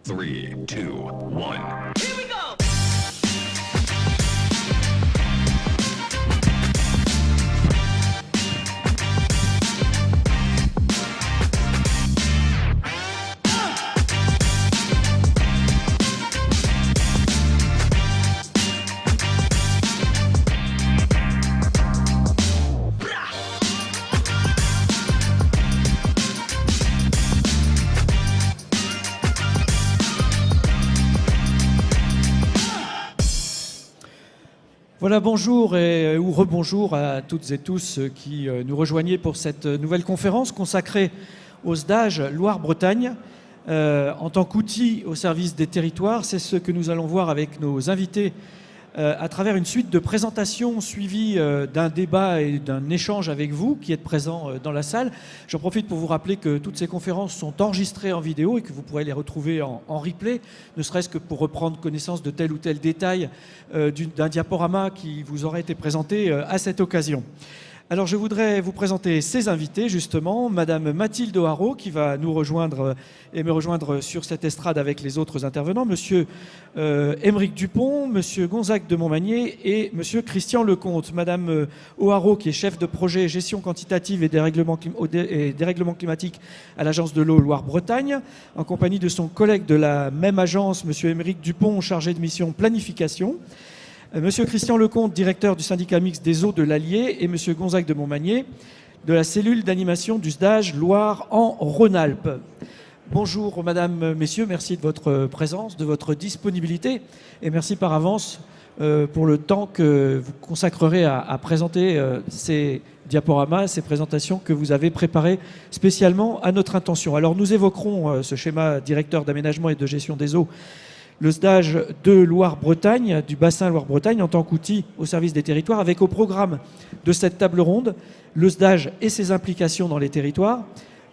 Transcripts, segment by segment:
3, 2, 1. Here we go! Voilà, bonjour ou rebonjour à toutes et tous qui nous rejoignaient pour cette nouvelle conférence consacrée au SDAGE Loire-Bretagne en tant qu'outil au service des territoires. C'est ce que nous allons voir avec nos invités à travers une suite de présentations suivies d'un débat et d'un échange avec vous qui êtes présents dans la salle. J'en profite pour vous rappeler que toutes ces conférences sont enregistrées en vidéo et que vous pourrez les retrouver en replay, ne serait-ce que pour reprendre connaissance de tel ou tel détail d'un diaporama qui vous aurait été présenté à cette occasion. Alors je voudrais vous présenter ces invités justement, Madame Mathilde O'Haraud qui va nous rejoindre et me rejoindre sur cette estrade avec les autres intervenants, Monsieur Aymeric Dupont, Monsieur Gonzague de Montmagné et Monsieur Christian Lecomte. Madame O'Haraud qui est chef de projet gestion quantitative et dérèglement climatique à l'agence de l'eau Loire-Bretagne, en compagnie de son collègue de la même agence, Monsieur Aymeric Dupont, chargé de mission planification. Monsieur Christian Lecomte, directeur du syndicat mixte des eaux de l'Allier, et Monsieur Gonzague de Montmagné, de la cellule d'animation du SDAGE Loire en Rhône-Alpes. Bonjour Madame, Messieurs, merci de votre présence, de votre disponibilité, et merci par avance pour le temps que vous consacrerez à présenter ces diaporamas, ces présentations que vous avez préparées spécialement à notre intention. Alors nous évoquerons ce schéma directeur d'aménagement et de gestion des eaux, le SDAGE de Loire-Bretagne, du bassin Loire-Bretagne, en tant qu'outil au service des territoires, avec au programme de cette table ronde, le SDAGE et ses implications dans les territoires,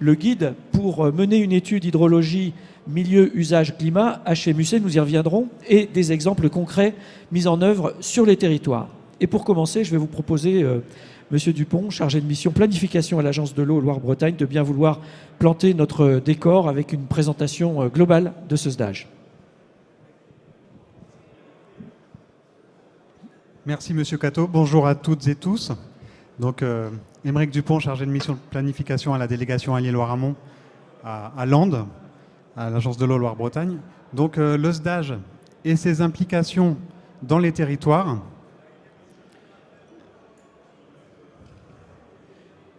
le guide pour mener une étude hydrologie, milieu, usage, climat, HMUC, nous y reviendrons, et des exemples concrets mis en œuvre sur les territoires. Et pour commencer, je vais vous proposer, Monsieur Dupont, chargé de mission planification à l'agence de l'eau Loire-Bretagne, de bien vouloir planter notre décor avec une présentation globale de ce SDAGE. Merci Monsieur Cateau. Bonjour à toutes et tous. Donc, Aymeric Dupont, chargé de mission de planification à la délégation Allier-Loire-Amont à Landes, à l'agence de l'eau Loire-Bretagne. Donc, le SDAGE et ses implications dans les territoires.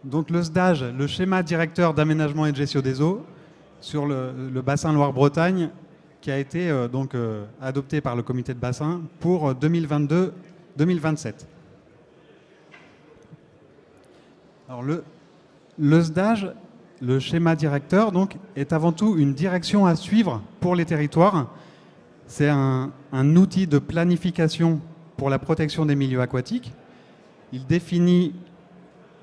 Donc, le SDAGE, le schéma directeur d'aménagement et de gestion des eaux sur le bassin Loire-Bretagne, qui a été adopté par le comité de bassin pour 2022-2027. Alors le SDAGE, le schéma directeur, donc, est avant tout une direction à suivre pour les territoires. C'est un outil de planification pour la protection des milieux aquatiques. Il définit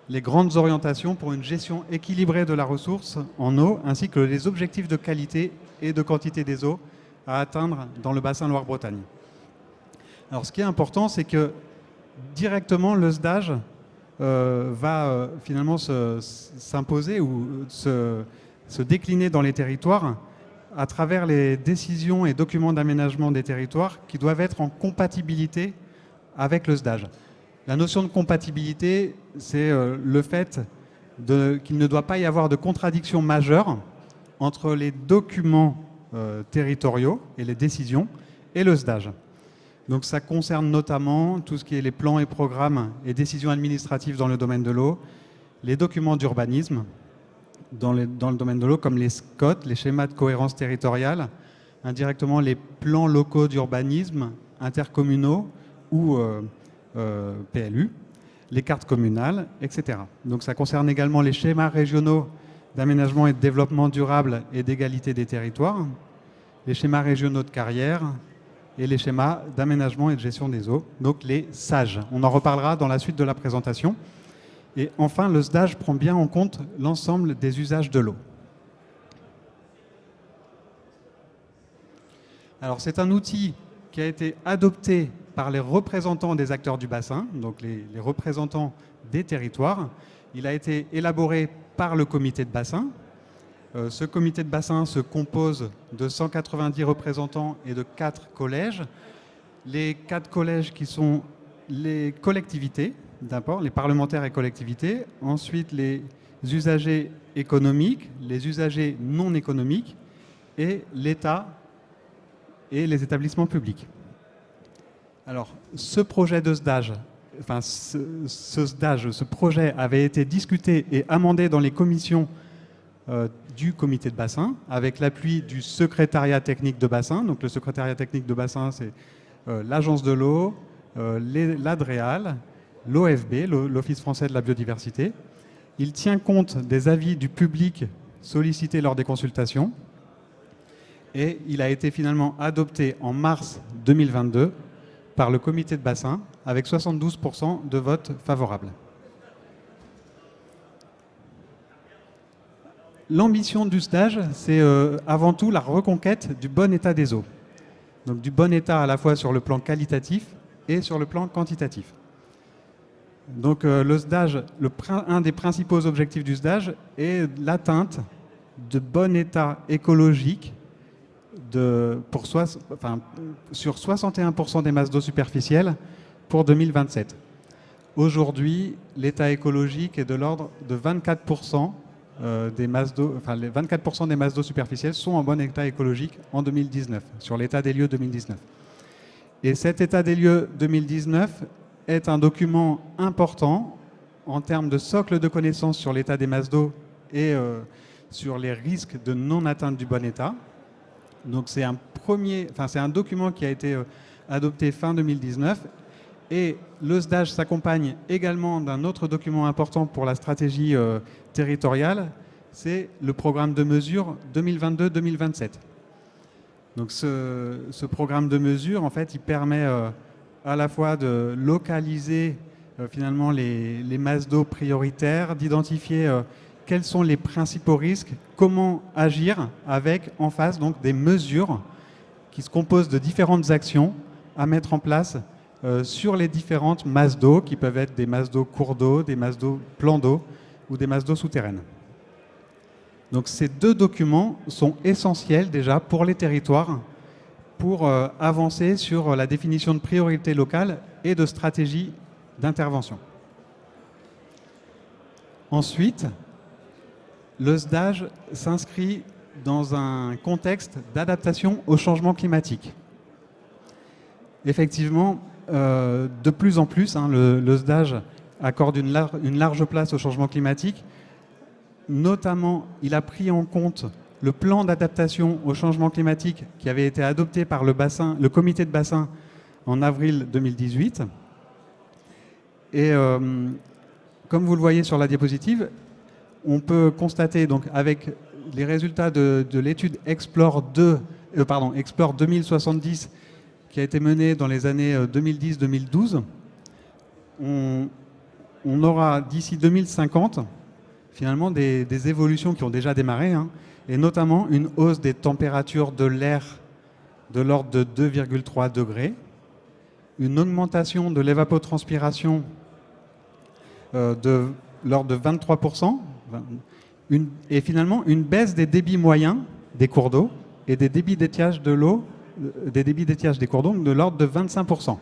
les grandes orientations pour une gestion équilibrée de la ressource en eau, ainsi que les objectifs de qualité et de quantité des eaux à atteindre dans le bassin Loire-Bretagne. Alors, ce qui est important, c'est que directement, le SDAGE va finalement s'imposer ou se décliner dans les territoires à travers les décisions et documents d'aménagement des territoires qui doivent être en compatibilité avec le SDAGE. La notion de compatibilité, c'est le fait qu'il ne doit pas y avoir de contradiction majeure entre les documents territoriaux et les décisions et le SDAGE. Donc ça concerne notamment tout ce qui est les plans et programmes et décisions administratives dans le domaine de l'eau, les documents d'urbanisme dans le domaine de l'eau comme les SCOT, les schémas de cohérence territoriale, indirectement les plans locaux d'urbanisme intercommunaux ou PLU, les cartes communales, etc. Donc ça concerne également les schémas régionaux d'aménagement et de développement durable et d'égalité des territoires, les schémas régionaux de carrière et les schémas d'aménagement et de gestion des eaux, donc les SAGE. On en reparlera dans la suite de la présentation. Et enfin, le SDAGE prend bien en compte l'ensemble des usages de l'eau. Alors c'est un outil qui a été adopté par les représentants des acteurs du bassin, donc les représentants des territoires. Il a été élaboré par le comité de bassin Ce comité de bassin se compose de 190 représentants et de 4 collèges. Les 4 collèges qui sont les collectivités, d'abord, les parlementaires et collectivités, ensuite les usagers économiques, les usagers non économiques et l'État et les établissements publics. Alors, ce projet de SDAGE, enfin, ce projet avait été discuté et amendé dans les commissions du comité de bassin, avec l'appui du secrétariat technique de bassin. Donc, le secrétariat technique de bassin, c'est l'Agence de l'eau, l'ADREAL, l'OFB, l'Office français de la biodiversité. Il tient compte des avis du public sollicités lors des consultations. Et il a été finalement adopté en mars 2022 par le comité de bassin avec 72% de votes favorables. L'ambition du SDAGE, c'est avant tout la reconquête du bon état des eaux. Donc du bon état à la fois sur le plan qualitatif et sur le plan quantitatif. Donc le SDAGE, un des principaux objectifs du SDAGE est l'atteinte de bon état écologique sur 61% des masses d'eau superficielles pour 2027. Aujourd'hui, l'état écologique est de l'ordre de 24% des masses d'eau, enfin les 24% des masses d'eau superficielles sont en bon état écologique en 2019, sur l'état des lieux 2019. Et cet état des lieux 2019 est un document important en termes de socle de connaissances sur l'état des masses d'eau et sur les risques de non-atteinte du bon état. Donc c'est un document qui a été adopté fin 2019 et le SDAGE s'accompagne également d'un autre document important pour la stratégie territoriale, c'est le programme de mesure 2022-2027. Donc ce programme de mesure, en fait, il permet à la fois de localiser finalement les masses d'eau prioritaires, d'identifier quels sont les principaux risques, comment agir avec en face donc des mesures qui se composent de différentes actions à mettre en place sur les différentes masses d'eau qui peuvent être des masses d'eau cours d'eau, des masses d'eau plans d'eau ou des masses d'eau souterraines. Donc ces deux documents sont essentiels déjà pour les territoires pour avancer sur la définition de priorités locales et de stratégies d'intervention. Ensuite, le SDAGE s'inscrit dans un contexte d'adaptation au changement climatique. Effectivement, de plus en plus, le SDAGE accorde une large place au changement climatique. Notamment, il a pris en compte le plan d'adaptation au changement climatique qui avait été adopté par le comité de bassin en avril 2018. Et comme vous le voyez sur la diapositive, on peut constater donc avec les résultats de l'étude Explore 2070 qui a été menée dans les années 2010-2012, on aura d'ici 2050 finalement des évolutions qui ont déjà démarré, et notamment une hausse des températures de l'air de l'ordre de 2,3 degrés, une augmentation de l'évapotranspiration de l'ordre de 23%, et finalement une baisse des débits moyens des cours d'eau et des débits d'étiage de l'eau, des débits d'étiage des cours d'eau de l'ordre de 25%.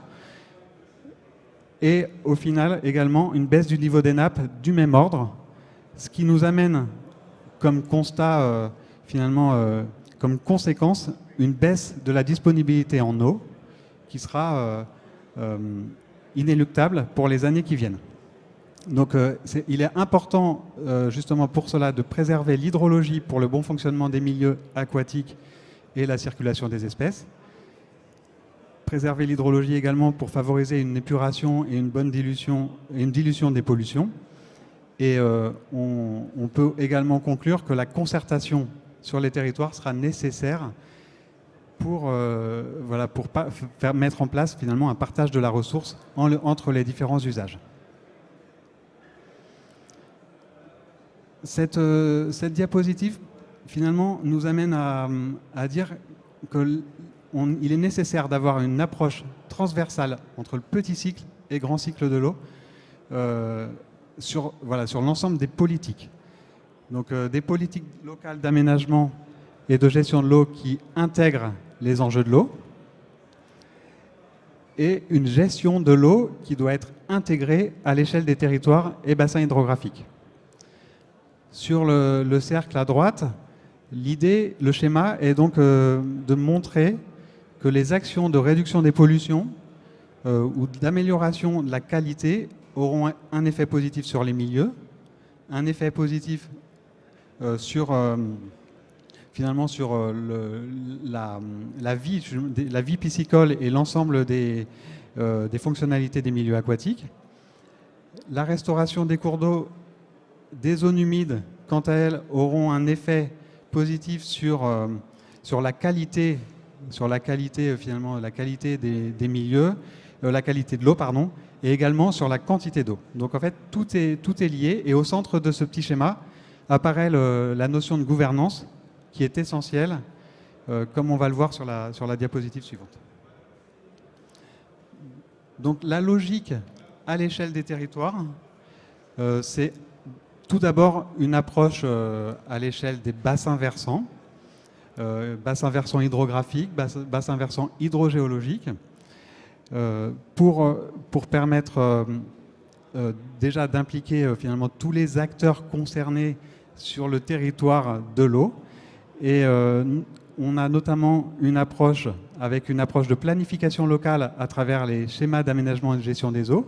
Et au final également une baisse du niveau des nappes du même ordre, ce qui nous amène comme constat, comme conséquence, une baisse de la disponibilité en eau qui sera inéluctable pour les années qui viennent. Donc il est important justement pour cela de préserver l'hydrologie pour le bon fonctionnement des milieux aquatiques et la circulation des espèces. Préserver l'hydrologie également pour favoriser une épuration et une bonne dilution, et une dilution des pollutions. Et on peut également conclure que la concertation sur les territoires sera nécessaire pour mettre en place finalement un partage de la ressource entre les différents usages. Cette diapositive finalement nous amène à dire qu'il est nécessaire d'avoir une approche transversale entre le petit cycle et grand cycle de l'eau sur l'ensemble des politiques. Donc des politiques locales d'aménagement et de gestion de l'eau qui intègrent les enjeux de l'eau, et une gestion de l'eau qui doit être intégrée à l'échelle des territoires et bassins hydrographiques. Sur le cercle à droite, l'idée, le schéma est donc de montrer que les actions de réduction des pollutions ou d'amélioration de la qualité auront un effet positif sur les milieux, un effet positif sur finalement sur la vie piscicole et l'ensemble des fonctionnalités des milieux aquatiques. La restauration des cours d'eau, des zones humides, quant à elles, auront un effet positif sur la qualité, finalement, la qualité des milieux, la qualité de l'eau, pardon, et également sur la quantité d'eau. Donc en fait, tout est lié, et au centre de ce petit schéma apparaît la notion de gouvernance, qui est essentielle, comme on va le voir sur la diapositive suivante. Donc la logique à l'échelle des territoires, c'est tout d'abord une approche à l'échelle des bassins versants, bassins versants hydrographiques, bassins versants hydrogéologiques, pour permettre déjà d'impliquer finalement tous les acteurs concernés sur le territoire de l'eau. Et on a notamment une approche avec une approche de planification locale à travers les schémas d'aménagement et de gestion des eaux,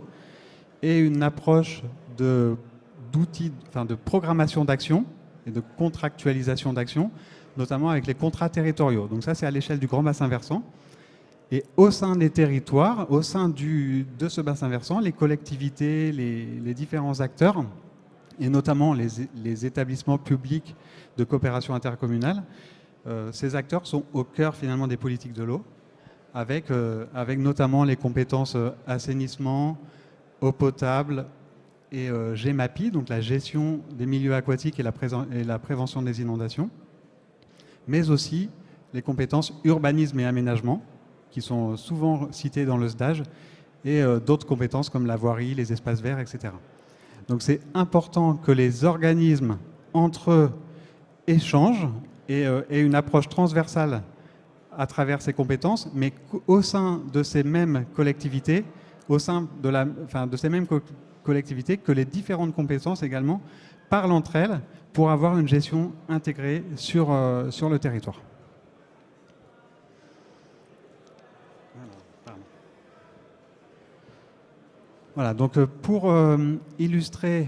et une approche d'outils, de programmation d'action et de contractualisation d'action, notamment avec les contrats territoriaux. Donc ça, c'est à l'échelle du grand bassin versant. Et au sein des territoires, au sein de ce bassin versant, les collectivités, les différents acteurs, et notamment les établissements publics de coopération intercommunale, ces acteurs sont au cœur finalement des politiques de l'eau, avec notamment les compétences assainissement, eau potable et GEMAPI, donc la gestion des milieux aquatiques et la prévention des inondations, mais aussi les compétences urbanisme et aménagement, qui sont souvent citées dans le SDAGE, et d'autres compétences comme la voirie, les espaces verts, etc. Donc c'est important que les organismes entre eux échangent et une approche transversale à travers ces compétences, mais au sein de ces mêmes collectivités, que les différentes compétences également parlent entre elles pour avoir une gestion intégrée sur le territoire. Voilà, donc pour illustrer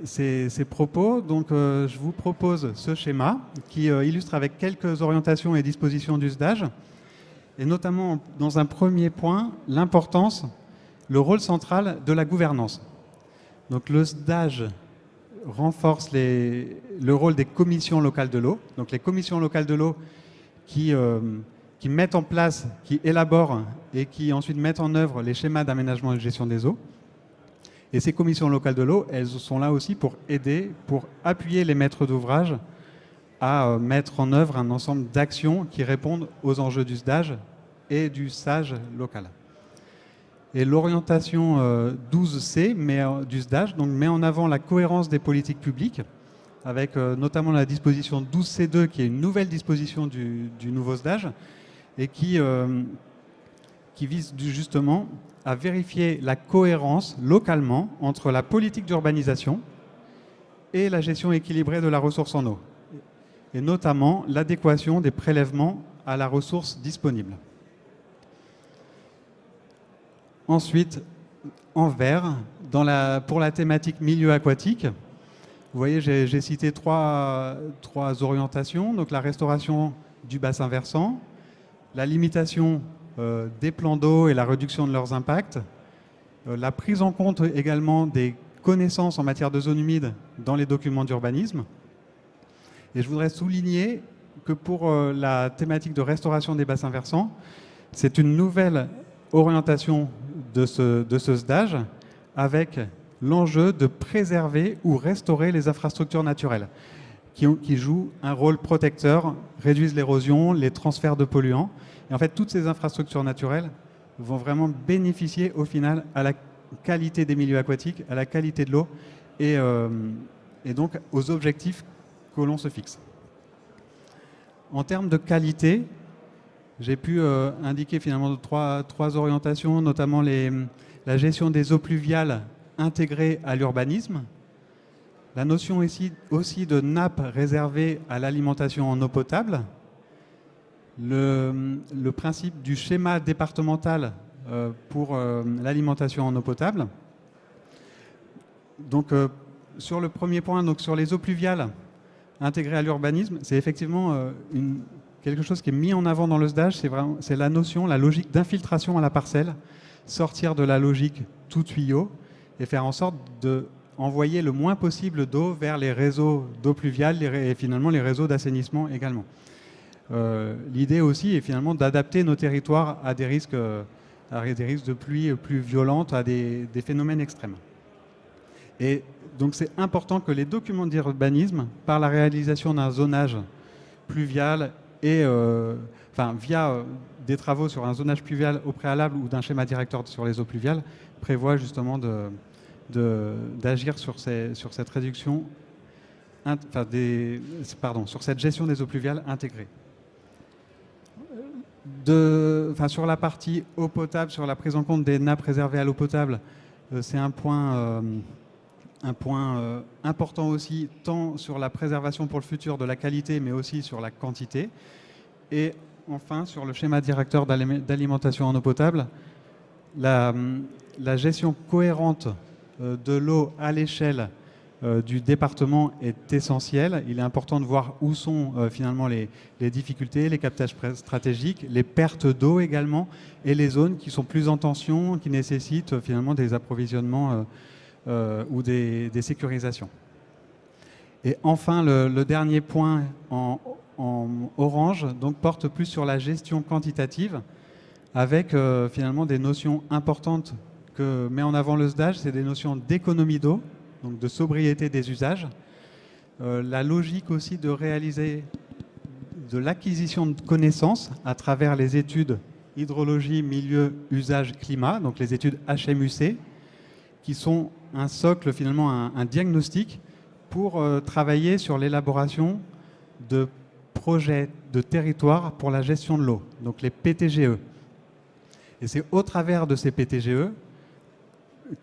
ces propos, donc, je vous propose ce schéma qui illustre avec quelques orientations et dispositions du SDAGE, et notamment dans un premier point, l'importance, le rôle central de la gouvernance. Donc le SDAGE renforce le rôle des commissions locales de l'eau. Donc les commissions locales de l'eau qui mettent en place, qui élaborent et qui ensuite mettent en œuvre les schémas d'aménagement et de gestion des eaux. Et ces commissions locales de l'eau, elles sont là aussi pour aider, pour appuyer les maîtres d'ouvrage à mettre en œuvre un ensemble d'actions qui répondent aux enjeux du SDAGE et du SAGE local. Et l'orientation 12C du SDAGE met en avant la cohérence des politiques publiques, avec notamment la disposition 12C2, qui est une nouvelle disposition du nouveau SDAGE, et qui vise justement à vérifier la cohérence localement entre la politique d'urbanisation et la gestion équilibrée de la ressource en eau, et notamment l'adéquation des prélèvements à la ressource disponible. Ensuite, en vert, pour la thématique milieu aquatique, vous voyez, j'ai cité trois orientations, donc la restauration du bassin versant, la limitation des plans d'eau et la réduction de leurs impacts, la prise en compte également des connaissances en matière de zones humides dans les documents d'urbanisme. Et je voudrais souligner que pour la thématique de restauration des bassins versants, c'est une nouvelle orientation de ce SDAGE, avec l'enjeu de préserver ou restaurer les infrastructures naturelles qui jouent un rôle protecteur, réduisent l'érosion, les transferts de polluants. Et en fait, toutes ces infrastructures naturelles vont vraiment bénéficier au final à la qualité des milieux aquatiques, à la qualité de l'eau et et donc aux objectifs que l'on se fixe. En termes de qualité, j'ai pu indiquer finalement trois orientations, notamment la gestion des eaux pluviales intégrée à l'urbanisme, la notion aussi de nappe réservée à l'alimentation en eau potable, le principe du schéma départemental pour l'alimentation en eau potable. Donc sur le premier point, donc sur les eaux pluviales intégrées à l'urbanisme, c'est effectivement quelque chose qui est mis en avant dans le SDAGE, c'est la notion, la logique d'infiltration à la parcelle, sortir de la logique tout tuyau et faire en sorte d'envoyer le moins possible d'eau vers les réseaux d'eau pluviale et finalement les réseaux d'assainissement également. L'idée aussi est finalement d'adapter nos territoires à des risques de pluie plus violentes, à des phénomènes extrêmes. Et donc c'est important que les documents d'urbanisme, par la réalisation d'un zonage pluvial et via des travaux sur un zonage pluvial au préalable ou d'un schéma directeur sur les eaux pluviales, prévoient justement d'agir sur cette réduction, sur cette gestion des eaux pluviales intégrée. Sur la partie eau potable, sur la prise en compte des nappes réservées à l'eau potable, c'est un point important aussi, tant sur la préservation pour le futur de la qualité, mais aussi sur la quantité. Et enfin, sur le schéma directeur d'alimentation en eau potable, la gestion cohérente de l'eau à l'échelle du département est essentielle. Il est important de voir où sont finalement les difficultés, les captages stratégiques, les pertes d'eau également, et les zones qui sont plus en tension, qui nécessitent finalement des approvisionnements ou des sécurisations. Et enfin, le dernier point en orange donc, porte plus sur la gestion quantitative, avec finalement des notions importantes que met en avant le SDAGE, c'est des notions d'économie d'eau, donc de sobriété des usages, la logique aussi de réaliser de l'acquisition de connaissances à travers les études hydrologie, milieu, usage, climat, donc les études HMUC, qui sont un socle, finalement un diagnostic pour travailler sur l'élaboration de projets de territoire pour la gestion de l'eau, donc les PTGE. Et c'est au travers de ces PTGE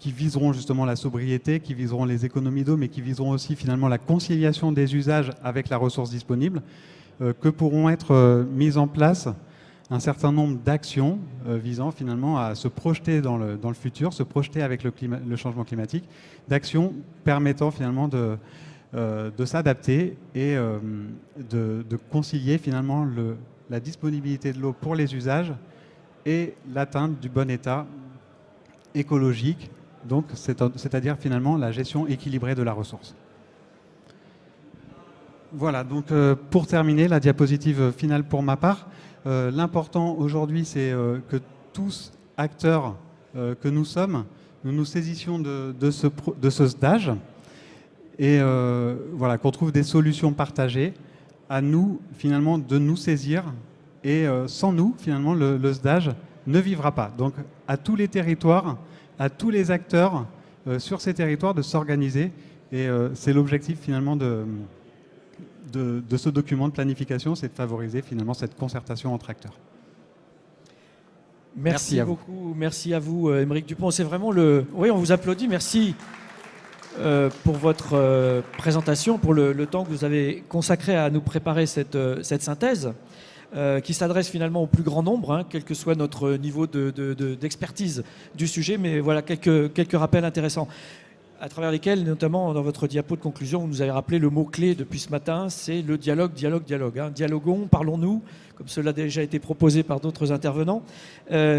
qui viseront justement la sobriété, qui viseront les économies d'eau, mais qui viseront aussi finalement la conciliation des usages avec la ressource disponible, que pourront être mises en place un certain nombre d'actions visant finalement à se projeter dans le futur, se projeter avec le changement climatique, d'actions permettant finalement de s'adapter et de concilier finalement la disponibilité de l'eau pour les usages et l'atteinte du bon état écologique, donc c'est-à-dire finalement la gestion équilibrée de la ressource. Voilà, donc pour terminer, la diapositive finale pour ma part. L'important aujourd'hui, c'est que tous acteurs que nous sommes, nous nous saisissions de ce SDAGE et voilà, qu'on trouve des solutions partagées. À nous, finalement, de nous saisir et sans nous, finalement, le SDAGE ne vivra pas. Donc, à tous les territoires, à tous les acteurs sur ces territoires de s'organiser et c'est l'objectif, finalement, de ce document de planification, c'est de favoriser finalement cette concertation entre acteurs. Merci beaucoup, merci à vous, Aymeric Dupont. C'est vraiment Oui, on vous applaudit. Merci pour votre présentation, pour le temps que vous avez consacré à nous préparer cette synthèse qui s'adresse finalement au plus grand nombre, hein, quel que soit notre niveau d'expertise du sujet. Mais voilà quelques rappels intéressants, à travers lesquels, notamment dans votre diapo de conclusion, vous nous avez rappelé le mot-clé depuis ce matin, c'est le dialogue, dialogue, dialogue. Hein. Dialoguons, parlons-nous, comme cela a déjà été proposé par d'autres intervenants.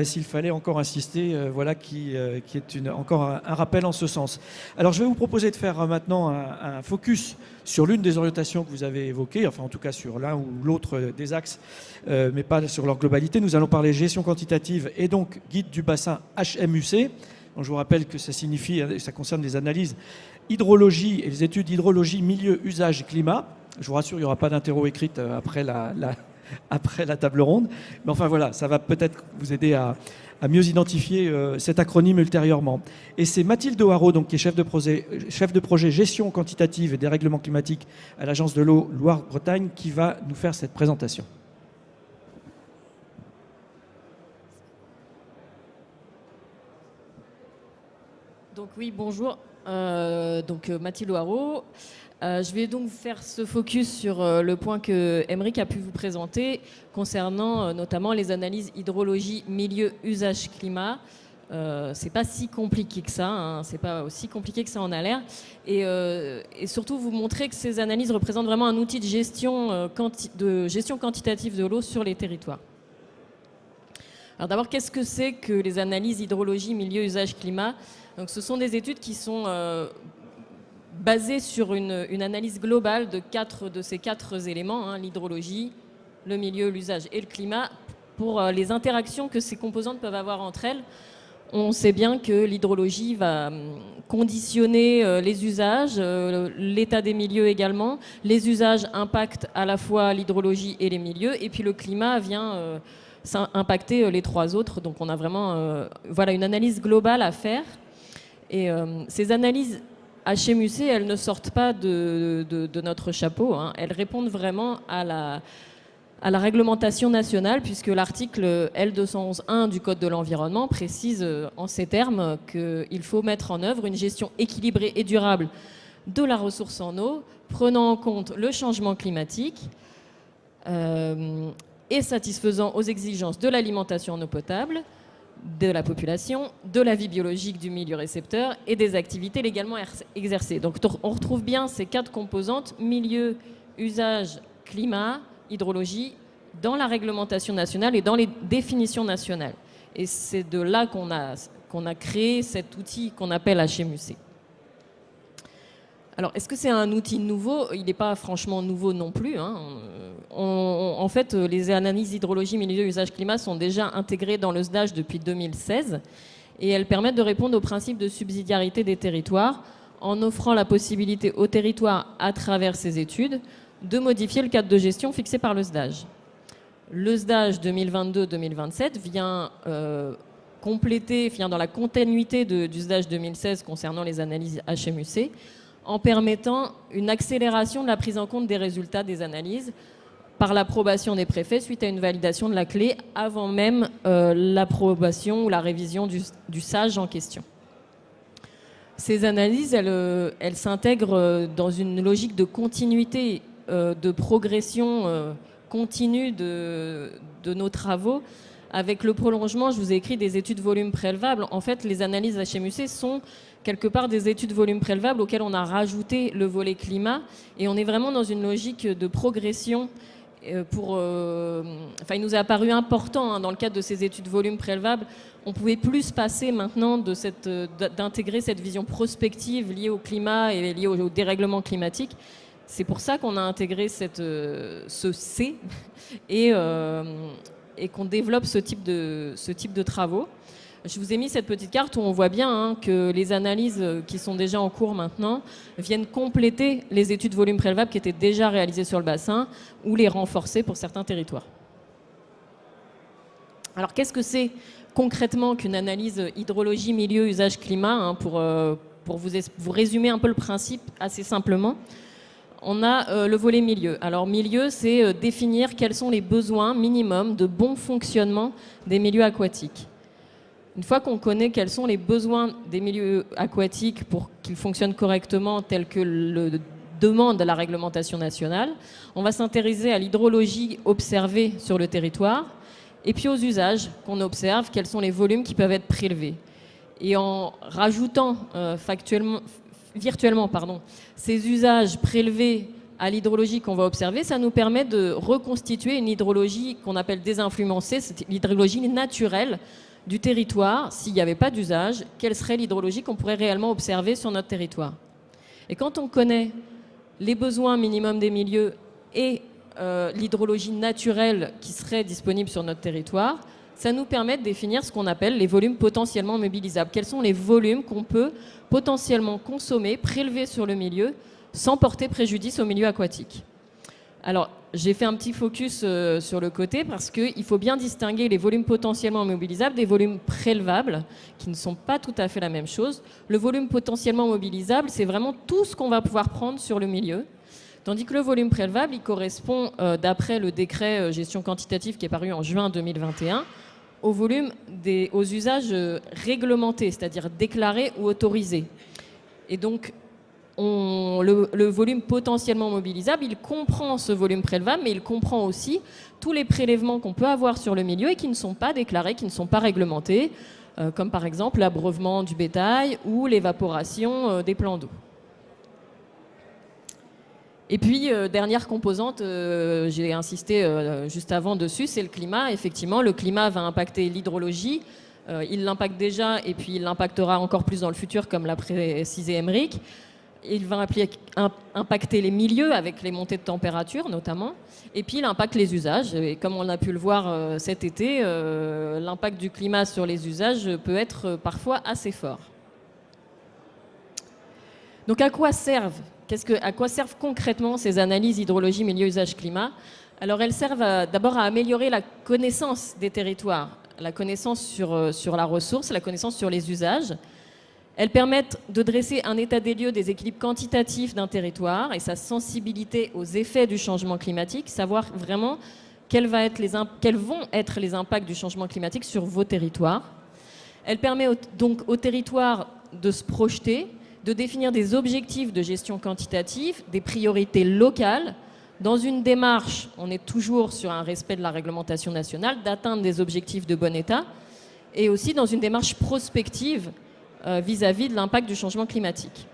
S'il fallait encore insister, voilà qui est encore un rappel en ce sens. Alors je vais vous proposer de faire maintenant un focus sur l'une des orientations que vous avez évoquées, enfin en tout cas sur l'un ou l'autre des axes, mais pas sur leur globalité. Nous allons parler gestion quantitative et donc guide du bassin HMUC. Donc, je vous rappelle que ça signifie, ça concerne les analyses hydrologie et les études hydrologie, milieu, usage, climat. Je vous rassure, il n'y aura pas d'interro écrite après après la table ronde. Mais enfin voilà, ça va peut-être vous aider à mieux identifier cet acronyme ultérieurement. Et c'est Mathilde O'Haraud, donc, qui est chef de projet gestion quantitative et dérèglement climatique à l'Agence de l'eau Loire-Bretagne, qui va nous faire cette présentation. Donc oui, bonjour. Mathilde O'Haraud. Je vais donc faire ce focus sur le point que Aymeric a pu vous présenter concernant notamment les analyses hydrologie, milieu, usage, climat. C'est pas si compliqué que ça, hein, c'est pas aussi compliqué que ça en a l'air. Et surtout vous montrer que ces analyses représentent vraiment un outil de gestion quantitative de l'eau sur les territoires. Alors d'abord, qu'est-ce que c'est que les analyses hydrologie, milieu, usage, climat? Donc, ce sont des études qui sont basées sur une analyse globale de ces quatre éléments, hein, l'hydrologie, le milieu, l'usage et le climat, pour les interactions que ces composantes peuvent avoir entre elles. On sait bien que l'hydrologie va conditionner les usages, l'état des milieux également. Les usages impactent à la fois l'hydrologie et les milieux, et puis le climat vient impacter les trois autres. Donc on a vraiment une analyse globale à faire. Et ces analyses HMUC, elles ne sortent pas de notre chapeau, hein. Elles répondent vraiment à la réglementation nationale, puisque l'article L211.1 du Code de l'environnement précise en ces termes qu'il faut mettre en œuvre une gestion équilibrée et durable de la ressource en eau, prenant en compte le changement climatique et satisfaisant aux exigences de l'alimentation en eau potable, de la population, de la vie biologique du milieu récepteur et des activités légalement exercées. Donc on retrouve bien ces quatre composantes, milieu, usage, climat, hydrologie, dans la réglementation nationale et dans les définitions nationales. Et c'est de là qu'on a créé cet outil qu'on appelle HMUC. Alors, est-ce que c'est un outil nouveau? Il n'est pas franchement nouveau non plus, hein. En fait, les analyses hydrologie, milieu, usage, climat sont déjà intégrées dans le SDAGE depuis 2016 et elles permettent de répondre au principe de subsidiarité des territoires en offrant la possibilité aux territoires, à travers ces études, de modifier le cadre de gestion fixé par le SDAGE. Le SDAGE 2022-2027 vient compléter, dans la continuité du SDAGE 2016 concernant les analyses HMUC, en permettant une accélération de la prise en compte des résultats des analyses par l'approbation des préfets suite à une validation de la clé avant même l'approbation ou la révision du SAGE en question. Ces analyses, elles s'intègrent dans une logique de continuité, de progression continue de nos travaux. Avec le prolongement, je vous ai écrit des études volume prélevables. En fait, les analyses HMUC sont quelque part des études volume prélevables auxquelles on a rajouté le volet climat. Et on est vraiment dans une logique de progression. Il nous a apparu important, hein, dans le cadre de ces études volume prélevables, on pouvait plus passer maintenant d'intégrer cette vision prospective liée au climat et liée au dérèglement climatique. C'est pour ça qu'on a intégré ce C et qu'on développe ce type de travaux. Je vous ai mis cette petite carte où on voit bien, hein, que les analyses qui sont déjà en cours maintenant viennent compléter les études volume prélevables qui étaient déjà réalisées sur le bassin ou les renforcer pour certains territoires. Alors qu'est-ce que c'est concrètement qu'une analyse hydrologie, milieu, usage, climat, hein, pour vous résumer un peu le principe assez simplement. On a le volet milieu. Alors milieu, c'est définir quels sont les besoins minimums de bon fonctionnement des milieux aquatiques. Une fois qu'on connaît quels sont les besoins des milieux aquatiques pour qu'ils fonctionnent correctement tels que le demande la réglementation nationale, on va s'intéresser à l'hydrologie observée sur le territoire et puis aux usages qu'on observe, quels sont les volumes qui peuvent être prélevés. Et en rajoutant virtuellement, ces usages prélevés à l'hydrologie qu'on va observer, ça nous permet de reconstituer une hydrologie qu'on appelle désinfluencée, c'est l'hydrologie naturelle du territoire. S'il n'y avait pas d'usage, quelle serait l'hydrologie qu'on pourrait réellement observer sur notre territoire? Et quand on connaît les besoins minimums des milieux et l'hydrologie naturelle qui serait disponible sur notre territoire, ça nous permet de définir ce qu'on appelle les volumes potentiellement mobilisables. Quels sont les volumes qu'on peut potentiellement consommer, prélever sur le milieu, sans porter préjudice au milieu aquatique? Alors, j'ai fait un petit focus sur le côté parce qu'il faut bien distinguer les volumes potentiellement mobilisables des volumes prélevables, qui ne sont pas tout à fait la même chose. Le volume potentiellement mobilisable, c'est vraiment tout ce qu'on va pouvoir prendre sur le milieu, tandis que le volume prélevable, il correspond, d'après le décret gestion quantitative qui est paru en juin 2021, au volume aux usages réglementés, c'est-à-dire déclarés ou autorisés. Et donc, le volume potentiellement mobilisable, il comprend ce volume prélevable, mais il comprend aussi tous les prélèvements qu'on peut avoir sur le milieu et qui ne sont pas déclarés, qui ne sont pas réglementés, comme par exemple l'abreuvement du bétail ou l'évaporation des plans d'eau. Et puis, dernière composante, j'ai insisté juste avant dessus, c'est le climat. Effectivement, le climat va impacter l'hydrologie. Il l'impacte déjà et puis il l'impactera encore plus dans le futur, comme l'a précisé Émeric. Il va impacter les milieux avec les montées de température notamment. Et puis il impacte les usages. Et comme on a pu le voir cet été, l'impact du climat sur les usages peut être parfois assez fort. Donc à quoi servent concrètement ces analyses hydrologie, milieu, usage, climat? Alors elles servent d'abord à améliorer la connaissance des territoires, la connaissance sur la ressource, la connaissance sur les usages. Elles permettent de dresser un état des lieux des équilibres quantitatifs d'un territoire et sa sensibilité aux effets du changement climatique, savoir vraiment quels vont être les impacts du changement climatique sur vos territoires. Elle permet donc aux territoires de se projeter, de définir des objectifs de gestion quantitative, des priorités locales, dans une démarche, on est toujours sur un respect de la réglementation nationale, d'atteindre des objectifs de bon état, et aussi dans une démarche prospective vis-à-vis de l'impact du changement climatique.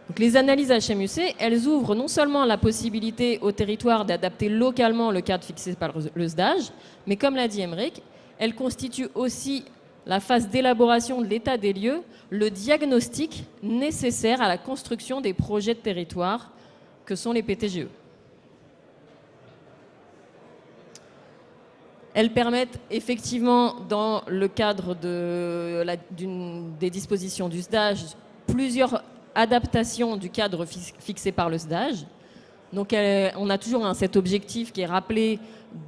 Donc, les analyses HMUC, elles ouvrent non seulement la possibilité au territoire d'adapter localement le cadre fixé par le SDAGE, mais comme l'a dit Émeric, elles constituent aussi la phase d'élaboration de l'état des lieux, le diagnostic nécessaire à la construction des projets de territoire que sont les PTGE. Elles permettent effectivement, dans le cadre des dispositions du SDAGE, plusieurs adaptations du cadre fixé par le SDAGE. Donc on a toujours cet objectif qui est rappelé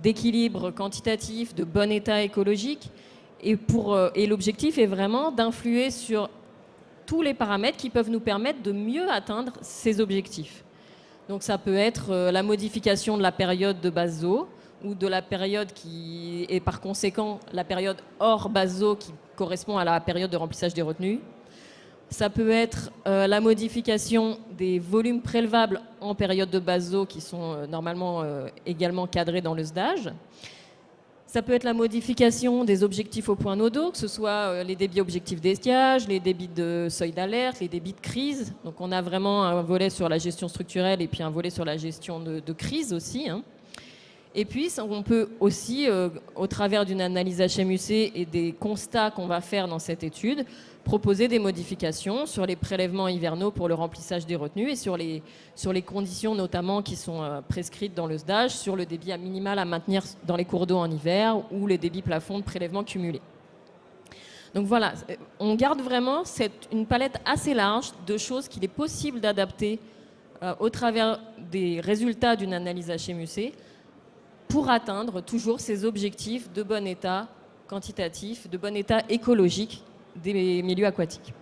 d'équilibre quantitatif, de bon état écologique. Et l'objectif est vraiment d'influer sur tous les paramètres qui peuvent nous permettre de mieux atteindre ces objectifs. Donc ça peut être la modification de la période de base eau, ou de la période qui est par conséquent la période hors base eau qui correspond à la période de remplissage des retenues. Ça peut être la modification des volumes prélevables en période de base eau qui sont normalement également cadrés dans le SDAGE. Ça peut être la modification des objectifs au point d'eau, que ce soit les débits objectifs d'étiage, les débits de seuil d'alerte, les débits de crise. Donc on a vraiment un volet sur la gestion structurelle et puis un volet sur la gestion de crise aussi, hein. Et puis, on peut aussi, au travers d'une analyse HMUC et des constats qu'on va faire dans cette étude, proposer des modifications sur les prélèvements hivernaux pour le remplissage des retenues et sur les conditions notamment qui sont prescrites dans le SDAGE, sur le débit minimal à maintenir dans les cours d'eau en hiver ou les débits plafonds de prélèvement cumulés. Donc voilà, on garde vraiment une palette assez large de choses qu'il est possible d'adapter au travers des résultats d'une analyse HMUC, pour atteindre toujours ces objectifs de bon état quantitatif, de bon état écologique des milieux aquatiques.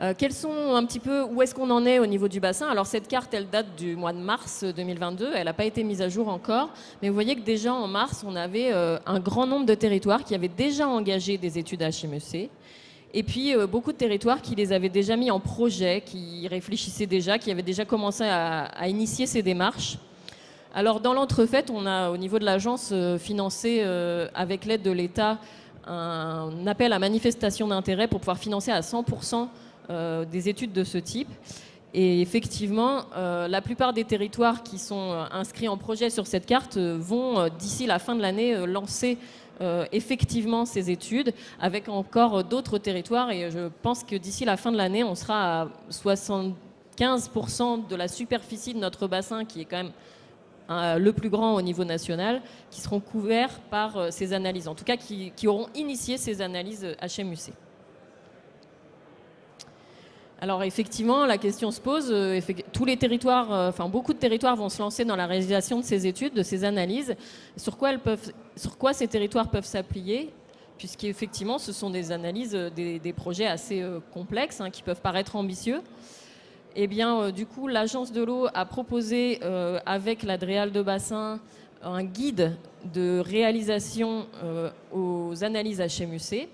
Où est-ce qu'on en est au niveau du bassin? Alors cette carte, elle date du mois de mars 2022, elle n'a pas été mise à jour encore, mais vous voyez que déjà en mars, on avait un grand nombre de territoires qui avaient déjà engagé des études HMEC. Et puis, beaucoup de territoires qui les avaient déjà mis en projet, qui réfléchissaient déjà, qui avaient déjà commencé à initier ces démarches. Alors, dans l'entrefaite, on a, au niveau de l'agence, financé, avec l'aide de l'État, un appel à manifestation d'intérêt pour pouvoir financer à 100% des études de ce type. Et effectivement, la plupart des territoires qui sont inscrits en projet sur cette carte vont, d'ici la fin de l'année, lancer effectivement ces études avec encore d'autres territoires, et je pense que d'ici la fin de l'année on sera à 75% de la superficie de notre bassin, qui est quand même le plus grand au niveau national, qui seront couverts par ces analyses, en tout cas qui auront initié ces analyses HMUC. Alors effectivement, la question se pose. Tous les territoires, beaucoup de territoires vont se lancer dans la réalisation de ces études, de ces analyses. Sur quoi ces territoires peuvent s'appuyer, puisqu'effectivement, ce sont des analyses, des projets assez complexes, qui peuvent paraître ambitieux. Eh bien, du coup, l'Agence de l'eau a proposé, avec la DREAL de bassin, un guide de réalisation aux analyses HMUC.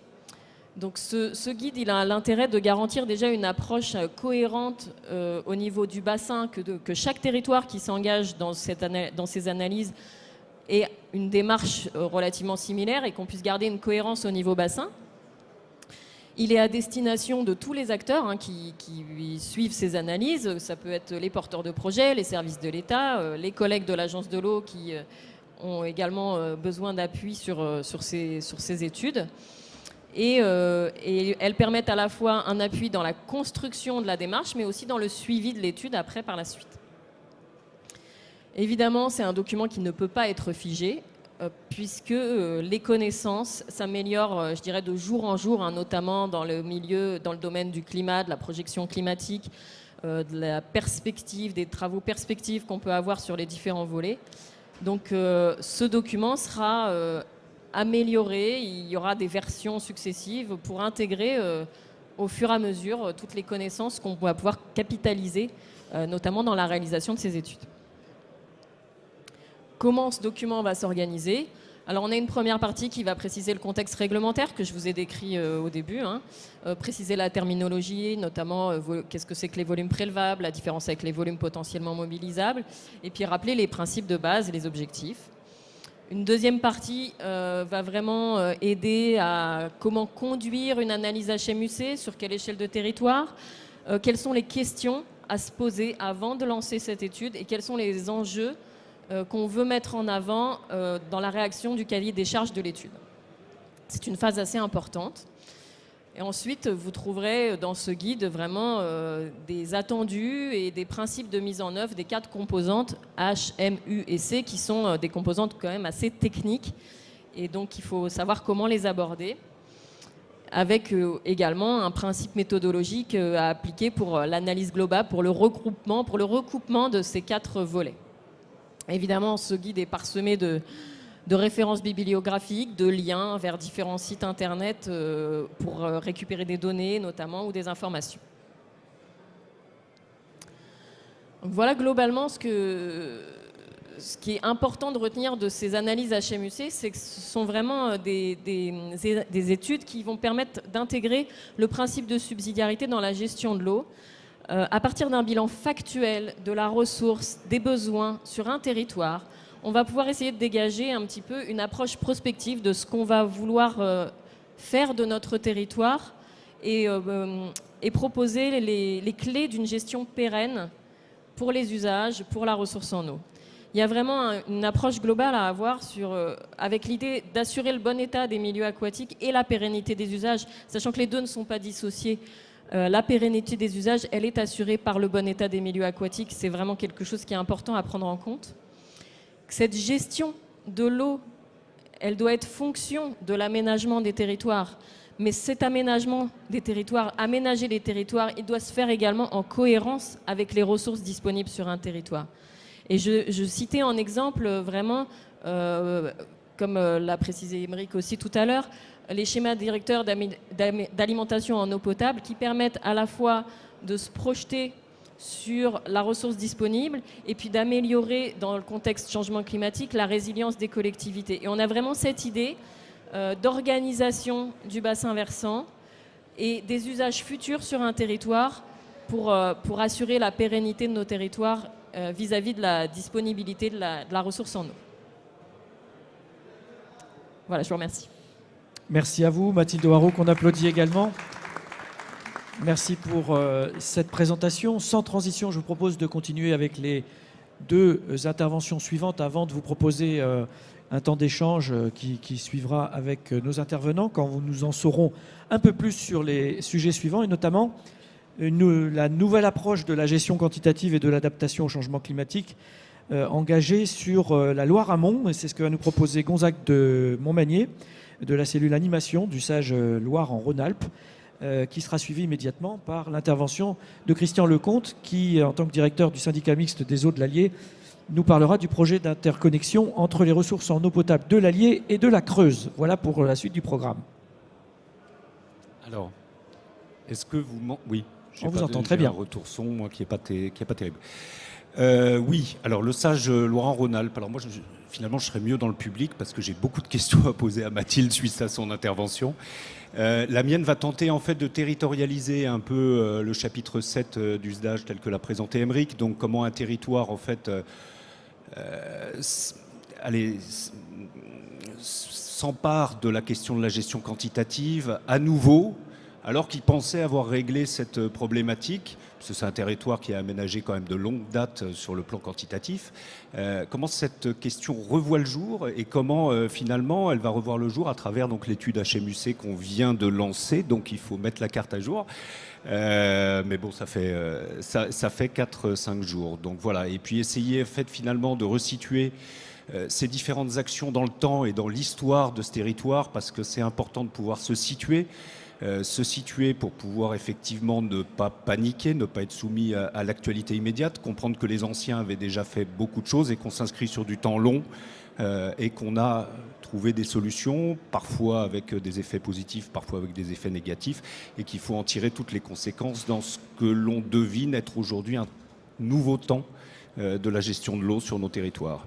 Donc ce guide, il a l'intérêt de garantir déjà une approche cohérente au niveau du bassin, que chaque territoire qui s'engage dans ces analyses ait une démarche relativement similaire et qu'on puisse garder une cohérence au niveau bassin. Il est à destination de tous les acteurs qui suivent ces analyses. Ça peut être les porteurs de projets, les services de l'État, les collègues de l'Agence de l'eau qui ont également besoin d'appui sur ces études. Et elles permettent à la fois un appui dans la construction de la démarche, mais aussi dans le suivi de l'étude après par la suite. Évidemment, c'est un document qui ne peut pas être figé, puisque les connaissances s'améliorent, je dirais, de jour en jour, notamment dans le domaine du climat, de la projection climatique, de la perspective, des travaux perspectives qu'on peut avoir sur les différents volets. Donc ce document sera amélioré, il y aura des versions successives pour intégrer au fur et à mesure toutes les connaissances qu'on va pouvoir capitaliser, notamment dans la réalisation de ces études. Comment ce document va s'organiser? Alors on a une première partie qui va préciser le contexte réglementaire que je vous ai décrit au début, préciser la terminologie, notamment qu'est-ce que c'est que les volumes prélevables, la différence avec les volumes potentiellement mobilisables, et puis rappeler les principes de base et les objectifs. Une deuxième partie va vraiment aider à comment conduire une analyse HMUC, sur quelle échelle de territoire, quelles sont les questions à se poser avant de lancer cette étude et quels sont les enjeux qu'on veut mettre en avant dans la réaction du cahier des charges de l'étude. C'est une phase assez importante. Et ensuite, vous trouverez dans ce guide vraiment des attendus et des principes de mise en œuvre des 4 composantes H, M, U et C, qui sont des composantes quand même assez techniques. Et donc, il faut savoir comment les aborder, avec également un principe méthodologique à appliquer pour l'analyse globale, pour le recoupement de ces 4 volets. Évidemment, ce guide est parsemé de références bibliographiques, de liens vers différents sites internet pour récupérer des données notamment ou des informations. Donc voilà globalement ce qui est important de retenir de ces analyses HMUC, c'est que ce sont vraiment des études qui vont permettre d'intégrer le principe de subsidiarité dans la gestion de l'eau, à partir d'un bilan factuel de la ressource, des besoins sur un territoire. On va pouvoir essayer de dégager un petit peu une approche prospective de ce qu'on va vouloir faire de notre territoire et proposer les clés d'une gestion pérenne pour les usages, pour la ressource en eau. Il y a vraiment une approche globale à avoir avec l'idée d'assurer le bon état des milieux aquatiques et la pérennité des usages, sachant que les deux ne sont pas dissociés. La pérennité des usages, elle est assurée par le bon état des milieux aquatiques. C'est vraiment quelque chose qui est important à prendre en compte. Cette gestion de l'eau, elle doit être fonction de l'aménagement des territoires. Mais cet aménagement des territoires, aménager les territoires, il doit se faire également en cohérence avec les ressources disponibles sur un territoire. Et je citais en exemple vraiment, comme l'a précisé Émeric aussi tout à l'heure, les schémas directeurs d'alimentation en eau potable qui permettent à la fois de se projeter sur la ressource disponible et puis d'améliorer dans le contexte changement climatique la résilience des collectivités. Et on a vraiment cette idée d'organisation du bassin versant et des usages futurs sur un territoire pour assurer la pérennité de nos territoires vis-à-vis de la disponibilité de la ressource en eau. Voilà, je vous remercie. Merci à vous, Mathilde Haro, qu'on applaudit également. Merci pour cette présentation. Sans transition, je vous propose de continuer avec les 2 interventions suivantes avant de vous proposer un temps d'échange qui suivra avec nos intervenants quand nous en saurons un peu plus sur les sujets suivants et notamment la nouvelle approche de la gestion quantitative et de l'adaptation au changement climatique engagée sur la Loire amont. C'est ce que va nous proposer Gonzague de Montmagné de la cellule animation du SAGE Loire en Rhône-Alpes. qui sera suivi immédiatement par l'intervention de Christian Lecomte, qui, en tant que directeur du syndicat mixte des eaux de l'Allier, nous parlera du projet d'interconnexion entre les ressources en eau potable de l'Allier et de la Creuse. Voilà pour la suite du programme. Alors, est-ce que vous... Oui, on vous entend très bien. Un retour son, moi, qui est pas terrible. Oui, alors le sage Laurent-Rhône-Alpes. Alors moi, finalement, je serais mieux dans le public parce que j'ai beaucoup de questions à poser à Mathilde suite à son intervention. La mienne va tenter en fait de territorialiser un peu le chapitre 7 du SDAGE tel que l'a présenté Émeric. Donc comment un territoire en fait s'empare de la question de la gestion quantitative à nouveau, alors qu'il pensait avoir réglé cette problématique, parce que c'est un territoire qui est aménagé quand même de longue date sur le plan quantitatif. Comment cette question revoit le jour et comment finalement elle va revoir le jour à travers donc l'étude HMUC qu'on vient de lancer, donc il faut mettre la carte à jour. Mais bon, ça fait 4-5 jours. Donc voilà, et puis essayer finalement de resituer ces différentes actions dans le temps et dans l'histoire de ce territoire, parce que c'est important de pouvoir se situer pour pouvoir effectivement ne pas paniquer, ne pas être soumis à l'actualité immédiate, comprendre que les anciens avaient déjà fait beaucoup de choses et qu'on s'inscrit sur du temps long et qu'on a trouvé des solutions, parfois avec des effets positifs, parfois avec des effets négatifs, et qu'il faut en tirer toutes les conséquences dans ce que l'on devine être aujourd'hui un nouveau temps de la gestion de l'eau sur nos territoires.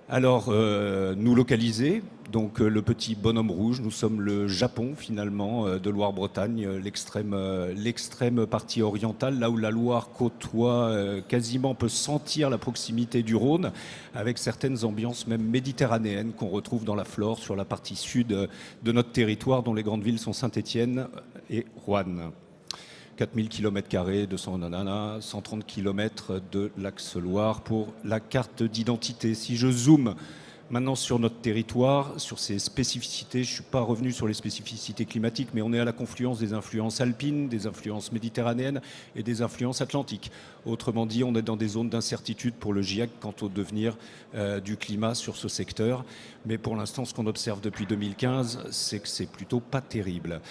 Alors, nous localiser, donc le petit bonhomme rouge, nous sommes le Japon finalement de Loire-Bretagne, l'extrême partie orientale, là où la Loire côtoie quasiment, peut sentir la proximité du Rhône, avec certaines ambiances même méditerranéennes qu'on retrouve dans la flore sur la partie sud de notre territoire, dont les grandes villes sont Saint-Étienne et Roanne. 4000 km², 130 km de l'axe Loire pour la carte d'identité. Si je zoome maintenant sur notre territoire, sur ses spécificités, je ne suis pas revenu sur les spécificités climatiques, mais on est à la confluence des influences alpines, des influences méditerranéennes et des influences atlantiques. Autrement dit, on est dans des zones d'incertitude pour le GIEC quant au devenir du climat sur ce secteur. Mais pour l'instant, ce qu'on observe depuis 2015, c'est que c'est plutôt pas terrible.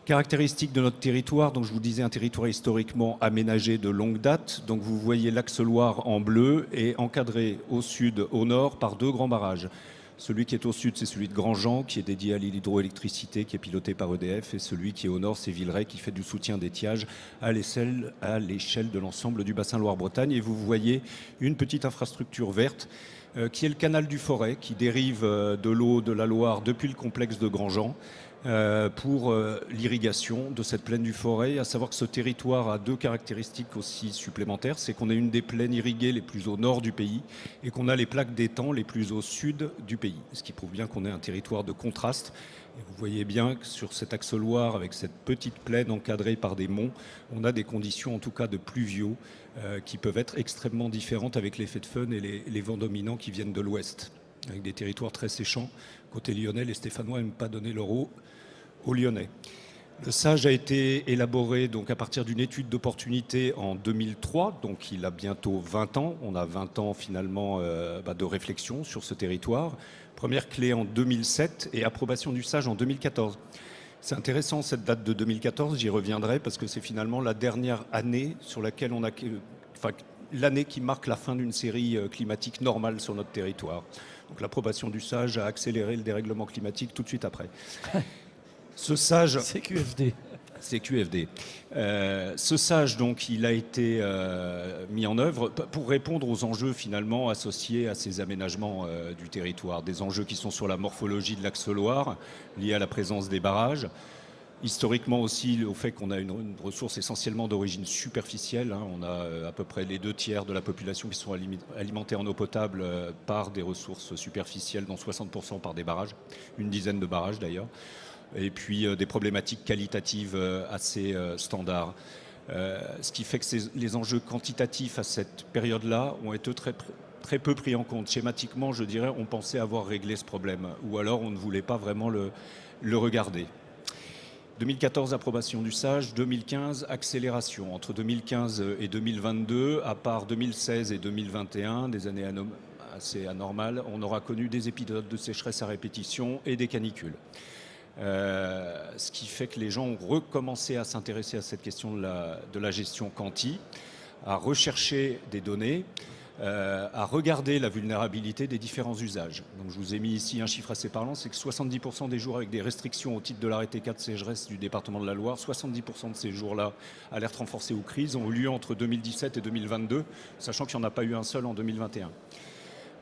Caractéristiques de notre territoire, donc je vous disais un territoire historiquement aménagé de longue date. Donc vous voyez l'axe Loire en bleu et encadré au sud, au nord par 2 grands barrages. Celui qui est au sud, c'est celui de Grandjean, qui est dédié à l'hydroélectricité, qui est piloté par EDF. Et celui qui est au nord, c'est Villeray, qui fait du soutien d'étiage à l'échelle de l'ensemble du bassin Loire-Bretagne. Et vous voyez une petite infrastructure verte qui est le canal du Forêt, qui dérive de l'eau de la Loire depuis le complexe de Grandjean pour l'irrigation de cette plaine du Forêt. À savoir que ce territoire a 2 caractéristiques aussi supplémentaires. C'est qu'on est une des plaines irriguées les plus au nord du pays et qu'on a les plaques d'étang les plus au sud du pays. Ce qui prouve bien qu'on est un territoire de contraste. Et vous voyez bien que sur cet axe Loire, avec cette petite plaine encadrée par des monts, on a des conditions en tout cas de pluviaux qui peuvent être extrêmement différentes avec l'effet de fun et les vents dominants qui viennent de l'ouest, avec des territoires très séchants. Côté lyonnais, les Stéphanois n'aiment pas donner leur eau aux Lyonnais. Le SAGE a été élaboré donc à partir d'une étude d'opportunité en 2003, donc il a bientôt 20 ans. On a 20 ans finalement de réflexion sur ce territoire. Première clé en 2007 et approbation du SAGE en 2014. C'est intéressant cette date de 2014, j'y reviendrai parce que c'est finalement la dernière année sur laquelle on a... Enfin, l'année qui marque la fin d'une série climatique normale sur notre territoire. Donc l'approbation du SAGE a accéléré le dérèglement climatique tout de suite après. Ce SAGE... C'est QFD. C'est QFD. Ce SAGE, donc, il a été mis en œuvre pour répondre aux enjeux finalement associés à ces aménagements du territoire. Des enjeux qui sont sur la morphologie de l'axe Loire, liés à la présence des barrages. Historiquement aussi au fait qu'on a une ressource essentiellement d'origine superficielle. Hein. On a à peu près les 2/3 de la population qui sont alimentés en eau potable par des ressources superficielles, dont 60% par des barrages, une dizaine de barrages d'ailleurs. Et puis des problématiques qualitatives assez standards. Ce qui fait que les enjeux quantitatifs à cette période-là ont été très peu pris en compte. Schématiquement, je dirais, on pensait avoir réglé ce problème, ou alors on ne voulait pas vraiment le regarder. 2014, approbation du SAGE. 2015, accélération. Entre 2015 et 2022, à part 2016 et 2021, des années assez anormales, on aura connu des épisodes de sécheresse à répétition et des canicules. Ce qui fait que les gens ont recommencé à s'intéresser à cette question de la gestion quanti, à rechercher des données, à regarder la vulnérabilité des différents usages. Donc je vous ai mis ici un chiffre assez parlant, c'est que 70% des jours avec des restrictions au titre de l'arrêté 4 sécheresse du département de la Loire, 70% de ces jours-là, alerte renforcée ou crise, ont eu lieu entre 2017 et 2022, sachant qu'il n'y en a pas eu un seul en 2021.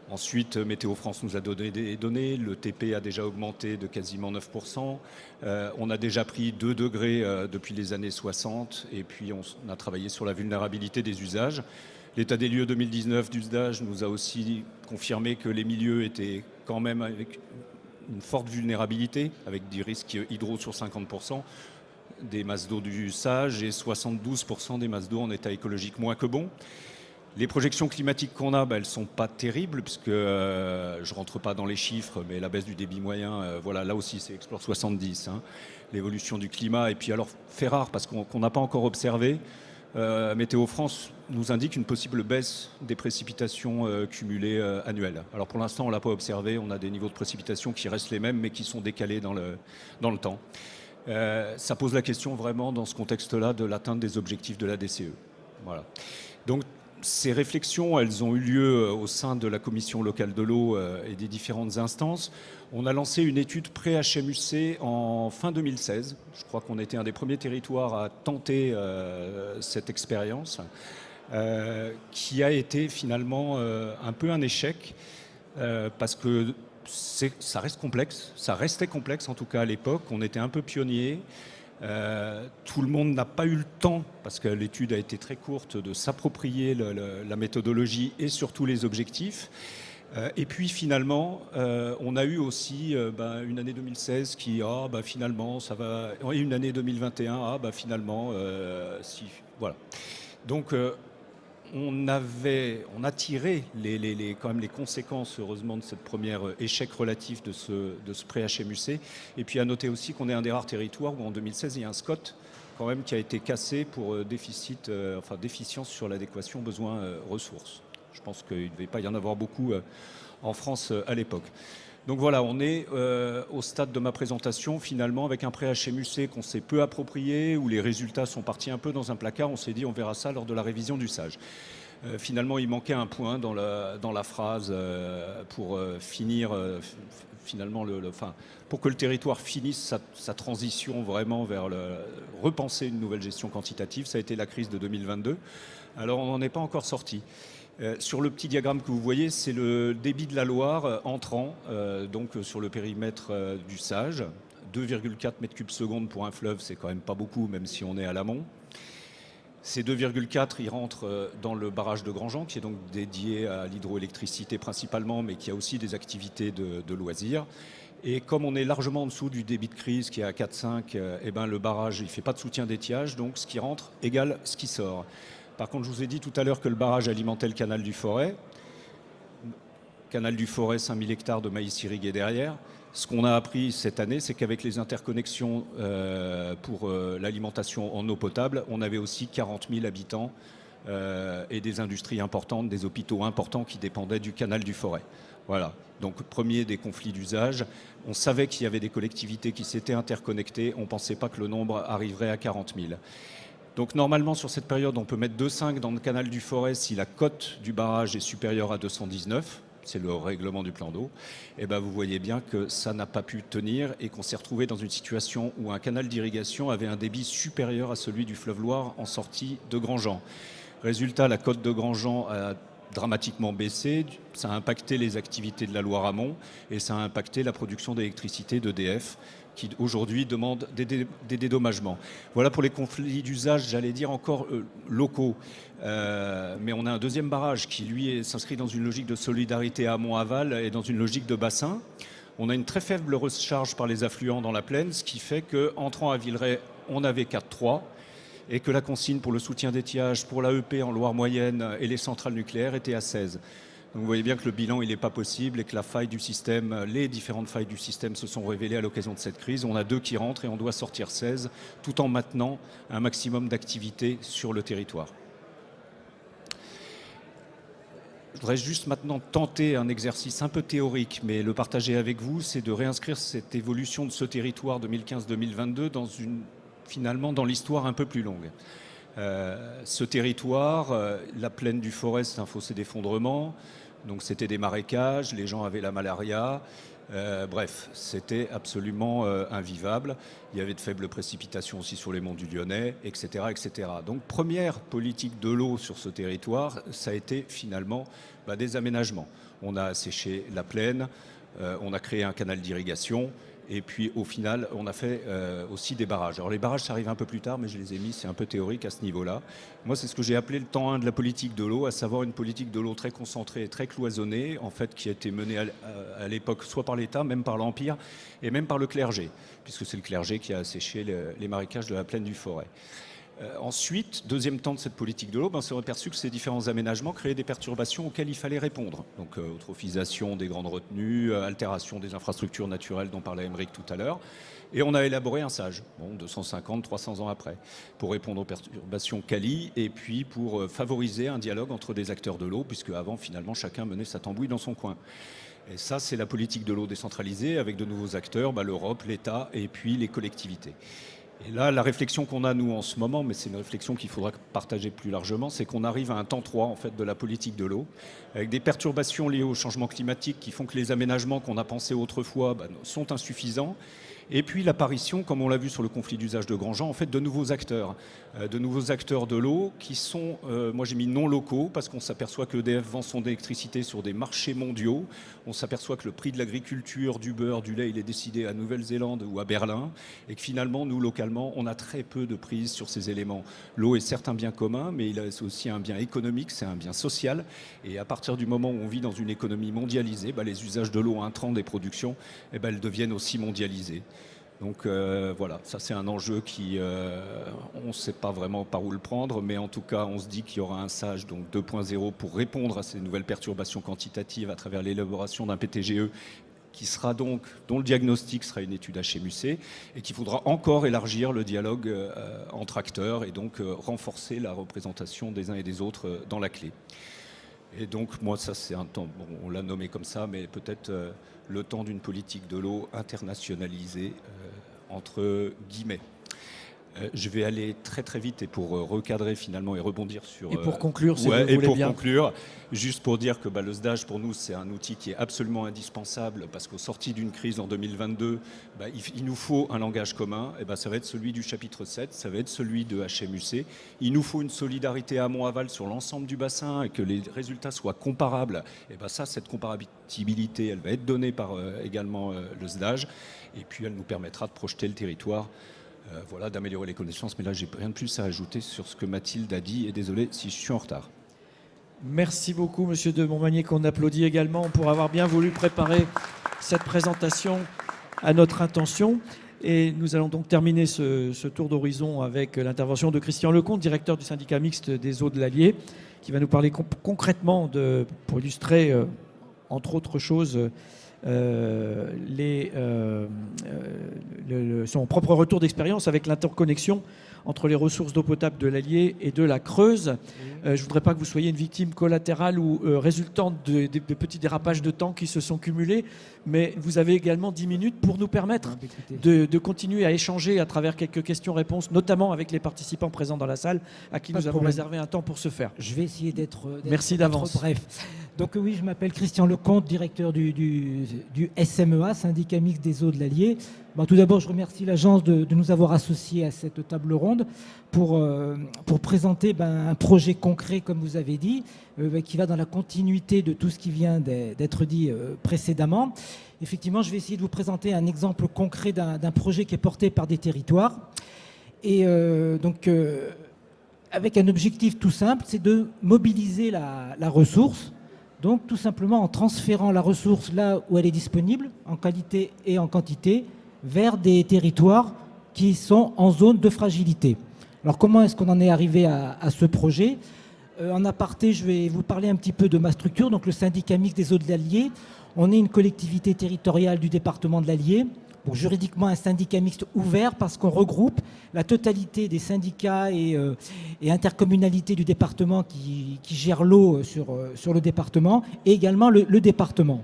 Ensuite, Météo France nous a donné des données. Le TP a déjà augmenté de quasiment 9%. On a déjà pris 2 degrés depuis les années 60. Et puis, on a travaillé sur la vulnérabilité des usages. L'état des lieux 2019 d'usage nous a aussi confirmé que les milieux étaient quand même avec une forte vulnérabilité, avec des risques hydro sur 50%, des masses d'eau d'usage et 72% des masses d'eau en état écologique moins que bon. Les projections climatiques qu'on a, elles ne sont pas terribles, puisque je ne rentre pas dans les chiffres, mais la baisse du débit moyen, voilà, là aussi c'est Explore 70. Hein. L'évolution du climat, et puis alors, fait rare, parce qu'on n'a pas encore observé, Météo France nous indique une possible baisse des précipitations cumulées annuelles. Alors pour l'instant, on ne l'a pas observé, on a des niveaux de précipitations qui restent les mêmes, mais qui sont décalés dans le temps. Ça pose la question vraiment, dans ce contexte-là, de l'atteinte des objectifs de la DCE. Voilà. Donc, ces réflexions, elles ont eu lieu au sein de la commission locale de l'eau et des différentes instances. On a lancé une étude pré-HMUC en fin 2016. Je crois qu'on était un des premiers territoires à tenter cette expérience, qui a été finalement un peu un échec, parce que ça reste complexe. Ça restait complexe en tout cas à l'époque. On était un peu pionniers. Tout le monde n'a pas eu le temps, parce que l'étude a été très courte, de s'approprier la méthodologie et surtout les objectifs. Et puis finalement, on a eu aussi une année 2016 qui, finalement, ça va, et une année 2021, finalement, si, voilà. Donc, on a tiré quand même les conséquences, heureusement, de cette première échec relatif de ce pré-HMUC. Et puis à noter aussi qu'on est un des rares territoires où en 2016, il y a un SCOT quand même qui a été cassé pour déficience sur l'adéquation besoins-ressources. Je pense qu'il ne devait pas y en avoir beaucoup en France à l'époque. Donc voilà, on est au stade de ma présentation, finalement, avec un pré-HMUC qu'on s'est peu approprié, où les résultats sont partis un peu dans un placard. On s'est dit, on verra ça lors de la révision du SAGE. Finalement, il manquait un point dans la phrase pour finir, finalement, pour que le territoire finisse sa transition vraiment vers repenser une nouvelle gestion quantitative. Ça a été la crise de 2022. Alors, on n'en est pas encore sorti. Sur le petit diagramme que vous voyez, c'est le débit de la Loire entrant, donc sur le périmètre du SAGE. 2,4 mètres cubes secondes pour un fleuve, c'est quand même pas beaucoup, même si on est à l'amont. Ces 2,4, ils rentrent dans le barrage de Grandjean, qui est donc dédié à l'hydroélectricité principalement, mais qui a aussi des activités de loisirs. Et comme on est largement en dessous du débit de crise, qui est à 4,5, le barrage, il ne fait pas de soutien d'étiage, donc ce qui rentre égale ce qui sort. Par contre, je vous ai dit tout à l'heure que le barrage alimentait le canal du Forêt. Canal du Forêt, 5000 hectares de maïs irrigués derrière. Ce qu'on a appris cette année, c'est qu'avec les interconnexions pour l'alimentation en eau potable, on avait aussi 40 000 habitants et des industries importantes, des hôpitaux importants qui dépendaient du canal du Forêt. Voilà. Donc, premier des conflits d'usage. On savait qu'il y avait des collectivités qui s'étaient interconnectées. On ne pensait pas que le nombre arriverait à 40 000. Donc normalement sur cette période on peut mettre 2,5 dans le canal du Forêt si la cote du barrage est supérieure à 219, c'est le règlement du plan d'eau. Et vous voyez bien que ça n'a pas pu tenir et qu'on s'est retrouvé dans une situation où un canal d'irrigation avait un débit supérieur à celui du fleuve Loire en sortie de Grandjean. Résultat, la cote de Grandjean a dramatiquement baissé, ça a impacté les activités de la Loire amont et ça a impacté la production d'électricité d'EDF, qui aujourd'hui demandent des dédommagements. Voilà pour les conflits d'usage, j'allais dire encore locaux. Mais on a un deuxième barrage qui, lui, s'inscrit dans une logique de solidarité amont-aval et dans une logique de bassin. On a une très faible recharge par les affluents dans la plaine, ce qui fait qu'entrant à Villeray, on avait 4,3 et que la consigne pour le soutien d'étiage pour l'AEP en Loire moyenne et les centrales nucléaires était à 16. Donc vous voyez bien que le bilan il n'est pas possible et que la faille du système, les différentes failles du système se sont révélées à l'occasion de cette crise. On a 2 qui rentrent et on doit sortir 16 tout en maintenant un maximum d'activité sur le territoire. Je voudrais juste maintenant tenter un exercice un peu théorique, mais le partager avec vous, c'est de réinscrire cette évolution de ce territoire 2015-2022 finalement dans l'histoire un peu plus longue. Ce territoire, la plaine du Forez, c'est un fossé d'effondrement, donc c'était des marécages, les gens avaient la malaria. Bref, c'était absolument invivable. Il y avait de faibles précipitations aussi sur les monts du Lyonnais, etc., etc. Donc, première politique de l'eau sur ce territoire, ça a été finalement des aménagements. On a asséché la plaine, on a créé un canal d'irrigation, et puis au final, on a fait aussi des barrages. Alors les barrages, ça arrive un peu plus tard, mais je les ai mis, c'est un peu théorique à ce niveau-là. Moi, c'est ce que j'ai appelé le temps 1 de la politique de l'eau, à savoir une politique de l'eau très concentrée et très cloisonnée, en fait, qui a été menée à l'époque soit par l'État, même par l'Empire, et même par le clergé, puisque c'est le clergé qui a asséché les marécages de la plaine du Forez. Ensuite, deuxième temps de cette politique de l'eau, on s'est aperçu que ces différents aménagements créaient des perturbations auxquelles il fallait répondre. Donc eutrophisation des grandes retenues, altération des infrastructures naturelles dont parlait Émeric tout à l'heure. Et on a élaboré un SAGE, 250, 300 ans après, pour répondre aux perturbations quali et puis pour favoriser un dialogue entre des acteurs de l'eau, puisque avant, finalement, chacun menait sa tambouille dans son coin. Et ça, c'est la politique de l'eau décentralisée avec de nouveaux acteurs, l'Europe, l'État et puis les collectivités. Et là, la réflexion qu'on a, nous, en ce moment, mais c'est une réflexion qu'il faudra partager plus largement, c'est qu'on arrive à un temps 3, en fait, de la politique de l'eau, avec des perturbations liées au changement climatique qui font que les aménagements qu'on a pensés autrefois sont insuffisants. Et puis l'apparition, comme on l'a vu sur le conflit d'usage de Grandjean, en fait, de nouveaux acteurs de l'eau qui sont, moi j'ai mis non locaux, parce qu'on s'aperçoit que EDF vend son électricité sur des marchés mondiaux. On s'aperçoit que le prix de l'agriculture, du beurre, du lait, il est décidé à Nouvelle-Zélande ou à Berlin, et que finalement, nous, localement, on a très peu de prise sur ces éléments. L'eau est certes un bien commun, mais c'est aussi un bien économique, c'est un bien social, et à partir du moment où on vit dans une économie mondialisée, les usages de l'eau intrants des productions, elles deviennent aussi mondialisés. Donc voilà, ça c'est un enjeu qui, on ne sait pas vraiment par où le prendre, mais en tout cas on se dit qu'il y aura un SAGE donc 2.0 pour répondre à ces nouvelles perturbations quantitatives à travers l'élaboration d'un PTGE qui sera donc, dont le diagnostic sera une étude HMUC et qu'il faudra encore élargir le dialogue entre acteurs et donc renforcer la représentation des uns et des autres dans la clé. Et donc, moi, ça, c'est un temps, on l'a nommé comme ça, mais peut-être le temps d'une politique de l'eau internationalisée, entre guillemets. Je vais aller très très vite et pour recadrer finalement et rebondir sur... Et pour conclure, si vous le voulez bien. Et pour conclure, juste pour dire que le SDAGE pour nous c'est un outil qui est absolument indispensable parce qu'au sorti d'une crise en 2022, il nous faut un langage commun, et ça va être celui du chapitre 7, ça va être celui de HMUC. Il nous faut une solidarité amont-aval sur l'ensemble du bassin et que les résultats soient comparables. Et ça, cette comparabilité, elle va être donnée par également le SDAGE et puis elle nous permettra de projeter le territoire. Voilà, d'améliorer les connaissances. Mais là, j'ai rien de plus à ajouter sur ce que Mathilde a dit. Et désolé si je suis en retard. Merci beaucoup, Monsieur de Montmagny, qu'on applaudit également pour avoir bien voulu préparer cette présentation à notre intention. Et nous allons donc terminer ce tour d'horizon avec l'intervention de Christian Lecomte, directeur du syndicat mixte des eaux de l'Allier, qui va nous parler concrètement, pour illustrer, entre autres choses, son propre retour d'expérience avec l'interconnexion entre les ressources d'eau potable de l'Allier et de la Creuse. Je ne voudrais pas que vous soyez une victime collatérale ou résultante de petits dérapages de temps qui se sont cumulés, mais vous avez également 10 minutes pour nous permettre de continuer à échanger à travers quelques questions-réponses, notamment avec les participants présents dans la salle, à qui nous avons réservé un temps pour ce faire. Je vais essayer d'être Merci d'avance. Bref. Donc oui, je m'appelle Christian Lecomte, directeur du SMEA, syndicat mixte des eaux de l'Allier. Tout d'abord, je remercie l'agence de nous avoir associés à cette table ronde pour présenter un projet concret, comme vous avez dit, qui va dans la continuité de tout ce qui vient d'être dit précédemment. Effectivement, je vais essayer de vous présenter un exemple concret d'un projet qui est porté par des territoires. Et avec un objectif tout simple, c'est de mobiliser la ressource. Donc tout simplement en transférant la ressource là où elle est disponible, en qualité et en quantité, vers des territoires qui sont en zone de fragilité. Alors comment est-ce qu'on en est arrivé à ce projet ? En aparté, je vais vous parler un petit peu de ma structure, donc le syndicat mixte des eaux de l'Allier. On est une collectivité territoriale du département de l'Allier. bon, juridiquement un syndicat mixte ouvert parce qu'on regroupe la totalité des syndicats et intercommunalités du département qui gèrent l'eau sur le département, et également le département.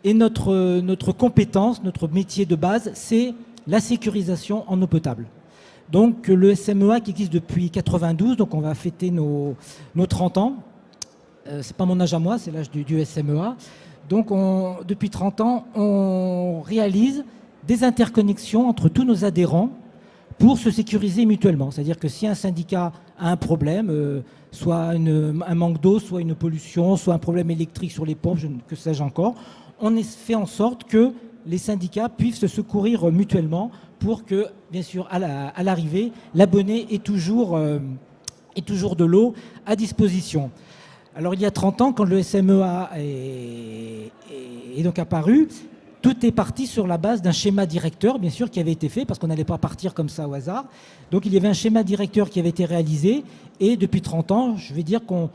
Et notre compétence, notre métier de base, c'est la sécurisation en eau potable. Donc le SMEA qui existe depuis 92, donc on va fêter nos 30 ans. C'est pas mon âge à moi, c'est l'âge du SMEA. Donc depuis 30 ans, on réalise des interconnexions entre tous nos adhérents pour se sécuriser mutuellement. C'est-à-dire que si un syndicat a un problème, soit un manque d'eau, soit une pollution, soit un problème électrique sur les pompes, que sais-je encore, on fait en sorte que les syndicats puissent se secourir mutuellement pour que, bien sûr, à l'arrivée, l'abonné ait toujours de l'eau à disposition. Alors, il y a 30 ans, quand le SMEA est donc apparu, tout est parti sur la base d'un schéma directeur, bien sûr, qui avait été fait, parce qu'on n'allait pas partir comme ça au hasard. Donc, il y avait un schéma directeur qui avait été réalisé, et depuis 30 ans, je vais dire qu'on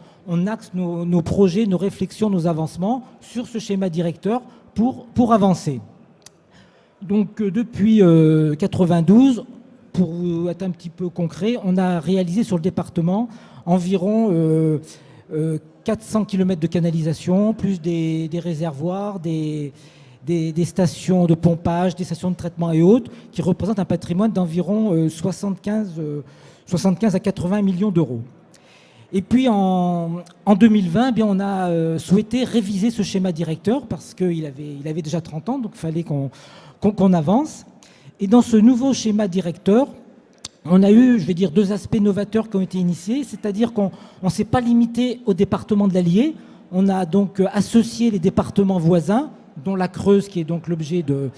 axe nos projets, nos réflexions, nos avancements sur ce schéma directeur pour avancer. Donc, depuis 92, pour être un petit peu concret, on a réalisé sur le département environ 400 km de canalisation, plus des réservoirs, des stations de pompage, des stations de traitement et autres, qui représentent un patrimoine d'environ 75 à 80 millions d'euros. Et puis en 2020, eh bien, on a souhaité réviser ce schéma directeur parce qu'il avait déjà 30 ans, donc il fallait qu'on avance. Et dans ce nouveau schéma directeur, on a eu, je vais dire, deux aspects novateurs qui ont été initiés, c'est-à-dire qu'on ne s'est pas limité au département de l'Allier, on a donc associé les départements voisins, dont la Creuse qui est donc l'objet de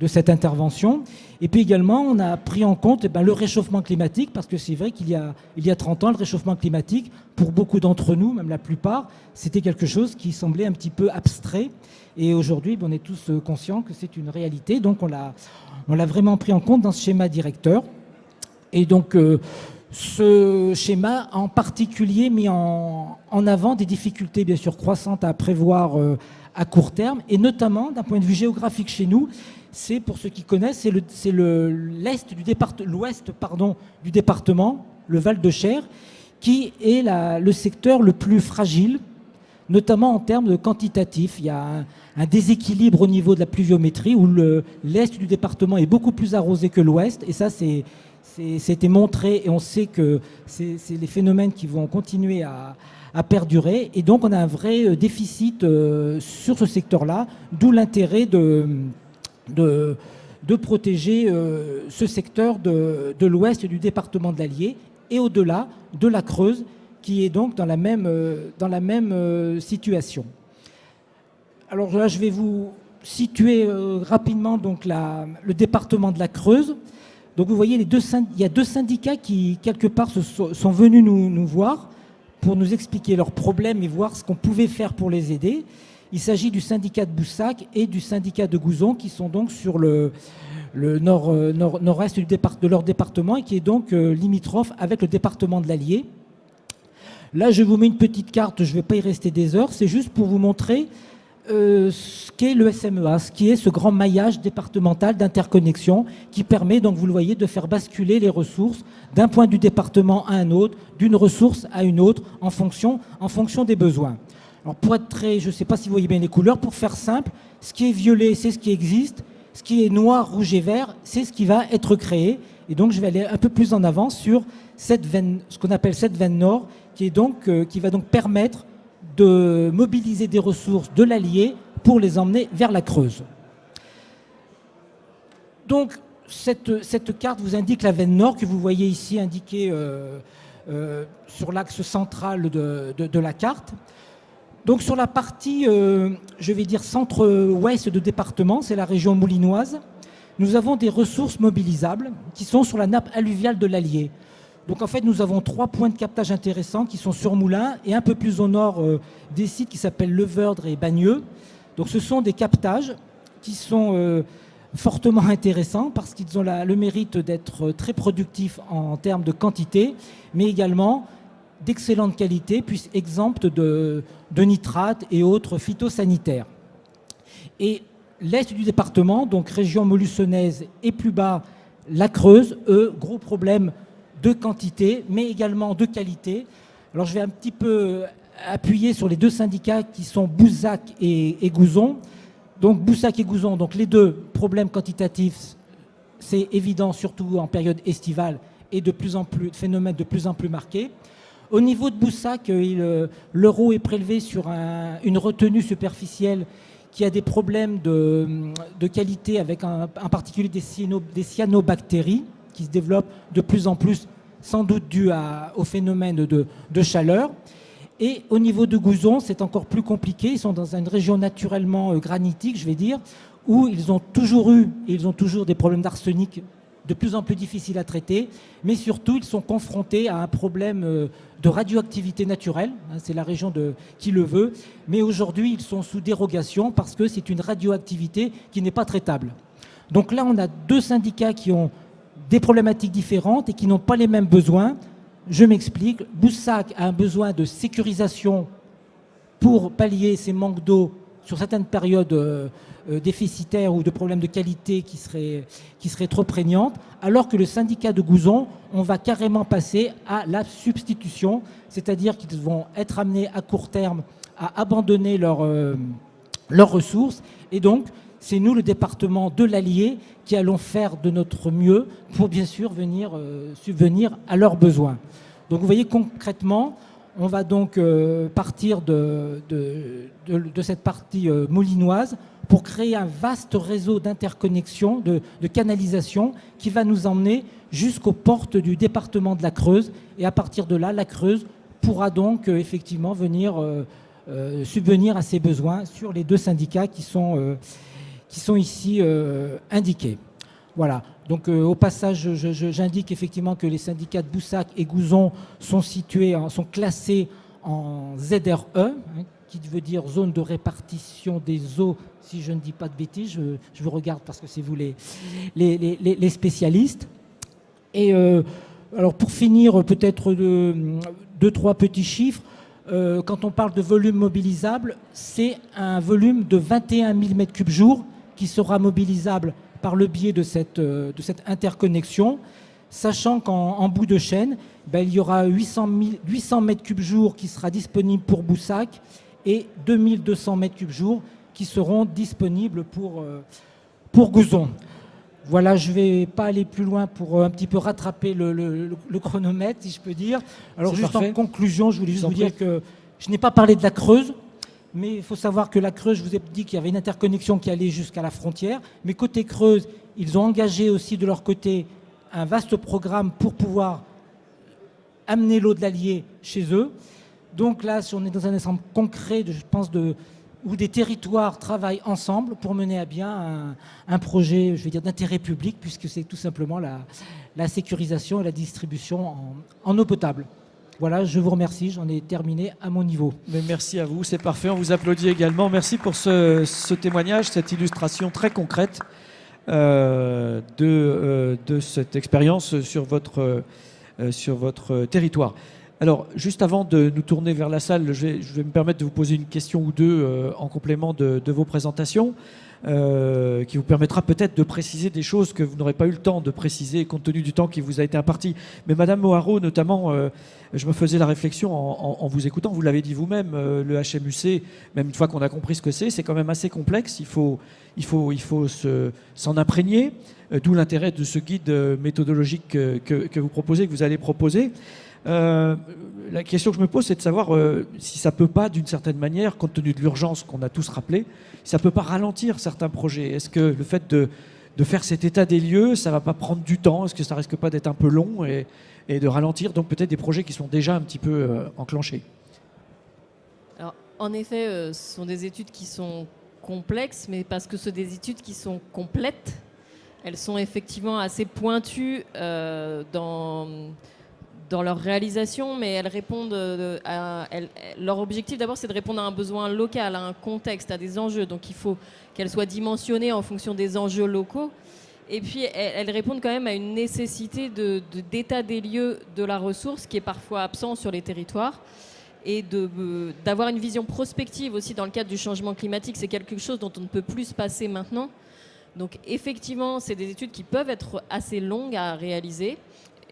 cette intervention. Et puis également, on a pris en compte le réchauffement climatique, parce que c'est vrai qu'il y a 30 ans, le réchauffement climatique, pour beaucoup d'entre nous, même la plupart, c'était quelque chose qui semblait un petit peu abstrait. Et aujourd'hui, on est tous conscients que c'est une réalité. Donc on l'a vraiment pris en compte dans ce schéma directeur. Et donc ce schéma en particulier mis en avant des difficultés bien sûr croissantes à prévoir à court terme, et notamment d'un point de vue géographique chez nous, c'est, pour ceux qui connaissent, c'est l'ouest du département, le Val de Cher, qui est le secteur le plus fragile, notamment en termes de quantitatif. Il y a un déséquilibre au niveau de la pluviométrie où l'est du département est beaucoup plus arrosé que l'ouest, et ça c'était montré, et on sait que c'est les phénomènes qui vont continuer à perdurer, et donc on a un vrai déficit sur ce secteur-là, d'où l'intérêt de protéger ce secteur de l'ouest du département de l'Allier, et au-delà de la Creuse, qui est donc dans la même situation. Alors là, je vais vous situer rapidement donc le département de la Creuse. Donc vous voyez, il y a deux syndicats qui, quelque part, sont venus nous voir pour nous expliquer leurs problèmes et voir ce qu'on pouvait faire pour les aider. Il s'agit du syndicat de Boussac et du syndicat de Gouzon, qui sont donc sur le nord-est de leur département, et qui est donc limitrophe avec le département de l'Allier. Là, je vous mets une petite carte, je ne vais pas y rester des heures, c'est juste pour vous montrer ce qu'est le SMEA, ce qui est ce grand maillage départemental d'interconnexion qui permet, donc vous le voyez, de faire basculer les ressources d'un point du département à un autre, d'une ressource à une autre, en fonction des besoins. Alors pour être très, je ne sais pas si vous voyez bien les couleurs, pour faire simple, ce qui est violet, c'est ce qui existe, ce qui est noir, rouge et vert, c'est ce qui va être créé. Et donc je vais aller un peu plus en avant sur cette veine, ce qu'on appelle cette veine nord, qui va donc permettre de mobiliser des ressources de l'Allier pour les emmener vers la Creuse. Donc cette carte vous indique la veine nord que vous voyez ici indiquée sur l'axe central de la carte. Donc sur la partie, je vais dire centre-ouest de département, c'est la région moulinoise, nous avons des ressources mobilisables qui sont sur la nappe alluviale de l'Allier. Donc en fait, nous avons 3 points de captage intéressants qui sont sur Moulins et un peu plus au nord des sites qui s'appellent Leveurdre et Bagneux. Donc ce sont des captages qui sont fortement intéressants parce qu'ils ont le mérite d'être très productifs en termes de quantité, mais également d'excellente qualité, puis exemptes de nitrates et autres phytosanitaires. Et l'est du département, donc région molussonaise et plus bas, la Creuse, eux, gros problème de quantité, mais également de qualité. Alors je vais un petit peu appuyer sur les deux syndicats qui sont Boussac et Gouzon. Donc Boussac et Gouzon, donc les deux problèmes quantitatifs, c'est évident, surtout en période estivale, et de plus en plus, phénomène de plus en plus marqué. Au niveau de Boussac, l'euro est prélevé sur une retenue superficielle qui a des problèmes de qualité avec en particulier des cyanobactéries qui se développent de plus en plus, sans doute dû au phénomène de chaleur. Et au niveau de Gouzon, c'est encore plus compliqué. Ils sont dans une région naturellement granitique, je vais dire, où ils ont toujours des problèmes d'arsenic de plus en plus difficiles à traiter, mais surtout ils sont confrontés à un problème de radioactivité naturelle, hein, c'est la région qui le veut, mais aujourd'hui ils sont sous dérogation parce que c'est une radioactivité qui n'est pas traitable. Donc là on a deux syndicats qui ont des problématiques différentes et qui n'ont pas les mêmes besoins. Je m'explique, Boussac a un besoin de sécurisation pour pallier ces manques d'eau sur certaines périodes déficitaires ou de problèmes de qualité qui seraient trop prégnantes, alors que le syndicat de Gouzon, on va carrément passer à la substitution, c'est-à-dire qu'ils vont être amenés à court terme à abandonner leurs ressources. Et donc, c'est nous, le département de l'Allier, qui allons faire de notre mieux pour bien sûr venir subvenir à leurs besoins. Donc vous voyez concrètement, on va donc partir de cette partie moulinoise pour créer un vaste réseau d'interconnexion, de canalisation qui va nous emmener jusqu'aux portes du département de la Creuse. Et à partir de là, la Creuse pourra donc effectivement venir subvenir à ses besoins sur les deux syndicats qui sont ici indiqués. Voilà. Donc au passage, j'indique effectivement que les syndicats de Boussac et Gouzon sont classés en ZRE, hein, qui veut dire zone de répartition des eaux, si je ne dis pas de bêtises, je vous regarde parce que c'est vous les spécialistes. Et alors pour finir, peut-être deux, trois petits chiffres. Quand on parle de volume mobilisable, c'est un volume de 21 000 m3 jour qui sera mobilisable par le biais de cette interconnexion, sachant qu'en bout de chaîne, il y aura 800 m3 jour qui sera disponible pour Boussac et 2200 m3 jour qui seront disponibles pour Gouzon. Voilà, je ne vais pas aller plus loin pour un petit peu rattraper le chronomètre, si je peux dire. Alors juste parfait. En conclusion, je voulais juste vous dire que je n'ai pas parlé de la Creuse, mais il faut savoir que la Creuse, je vous ai dit qu'il y avait une interconnexion qui allait jusqu'à la frontière. Mais côté Creuse, ils ont engagé aussi de leur côté un vaste programme pour pouvoir amener l'eau de l'Allier chez eux. Donc là, si on est dans un ensemble concret, je pense, où des territoires travaillent ensemble pour mener à bien un projet, je vais dire, d'intérêt public, puisque c'est tout simplement la sécurisation et la distribution en eau potable. Voilà, je vous remercie, j'en ai terminé à mon niveau. Mais merci à vous, c'est parfait, on vous applaudit également. Merci pour ce témoignage, cette illustration très concrète de cette expérience sur votre territoire. Alors, juste avant de nous tourner vers la salle, je vais me permettre de vous poser une question ou deux en complément de vos présentations, qui vous permettra peut-être de préciser des choses que vous n'aurez pas eu le temps de préciser compte tenu du temps qui vous a été imparti. Mais Madame Moharot, notamment, je me faisais la réflexion en vous écoutant, vous l'avez dit vous-même, le HMUC, même une fois qu'on a compris ce que c'est quand même assez complexe, il faut s'en imprégner, d'où l'intérêt de ce guide méthodologique que vous proposez, que vous allez proposer. La question que je me pose, c'est de savoir si ça ne peut pas, d'une certaine manière, compte tenu de l'urgence qu'on a tous rappelé, si ça ne peut pas ralentir certains projets. Est-ce que le fait de faire cet état des lieux, ça ne va pas prendre du temps? Est-ce que ça ne risque pas d'être un peu long et de ralentir donc peut-être des projets qui sont déjà un petit peu enclenchés? Alors, en effet, ce sont des études qui sont complexes, mais parce que ce sont des études qui sont complètes. Elles sont effectivement assez pointues dans leur réalisation, mais elles répondent leur objectif d'abord, c'est de répondre à un besoin local, à un contexte, à des enjeux. Donc il faut qu'elles soient dimensionnées en fonction des enjeux locaux. Et puis elles répondent quand même à une nécessité d'état des lieux de la ressource qui est parfois absent sur les territoires. et d'avoir une vision prospective aussi dans le cadre du changement climatique. C'est quelque chose dont on ne peut plus se passer maintenant. Donc effectivement, c'est des études qui peuvent être assez longues à réaliser.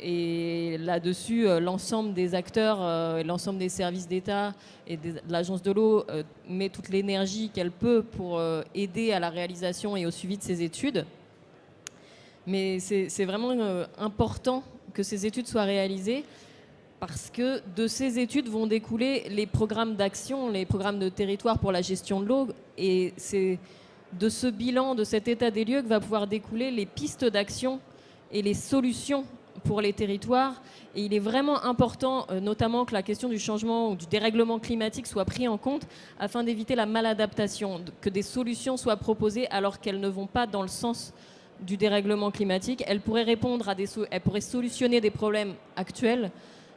Et là-dessus, l'ensemble des acteurs, l'ensemble des services d'État et de l'Agence de l'eau met toute l'énergie qu'elle peut pour aider à la réalisation et au suivi de ces études. Mais c'est vraiment important que ces études soient réalisées parce que de ces études vont découler les programmes d'action, les programmes de territoire pour la gestion de l'eau. Et c'est de ce bilan, de cet état des lieux que va pouvoir découler les pistes d'action et les solutions pour les territoires. Et il est vraiment important, notamment, que la question du changement ou du dérèglement climatique soit prise en compte afin d'éviter la maladaptation, que des solutions soient proposées alors qu'elles ne vont pas dans le sens du dérèglement climatique. Elles pourraient répondre elles pourraient solutionner des problèmes actuels,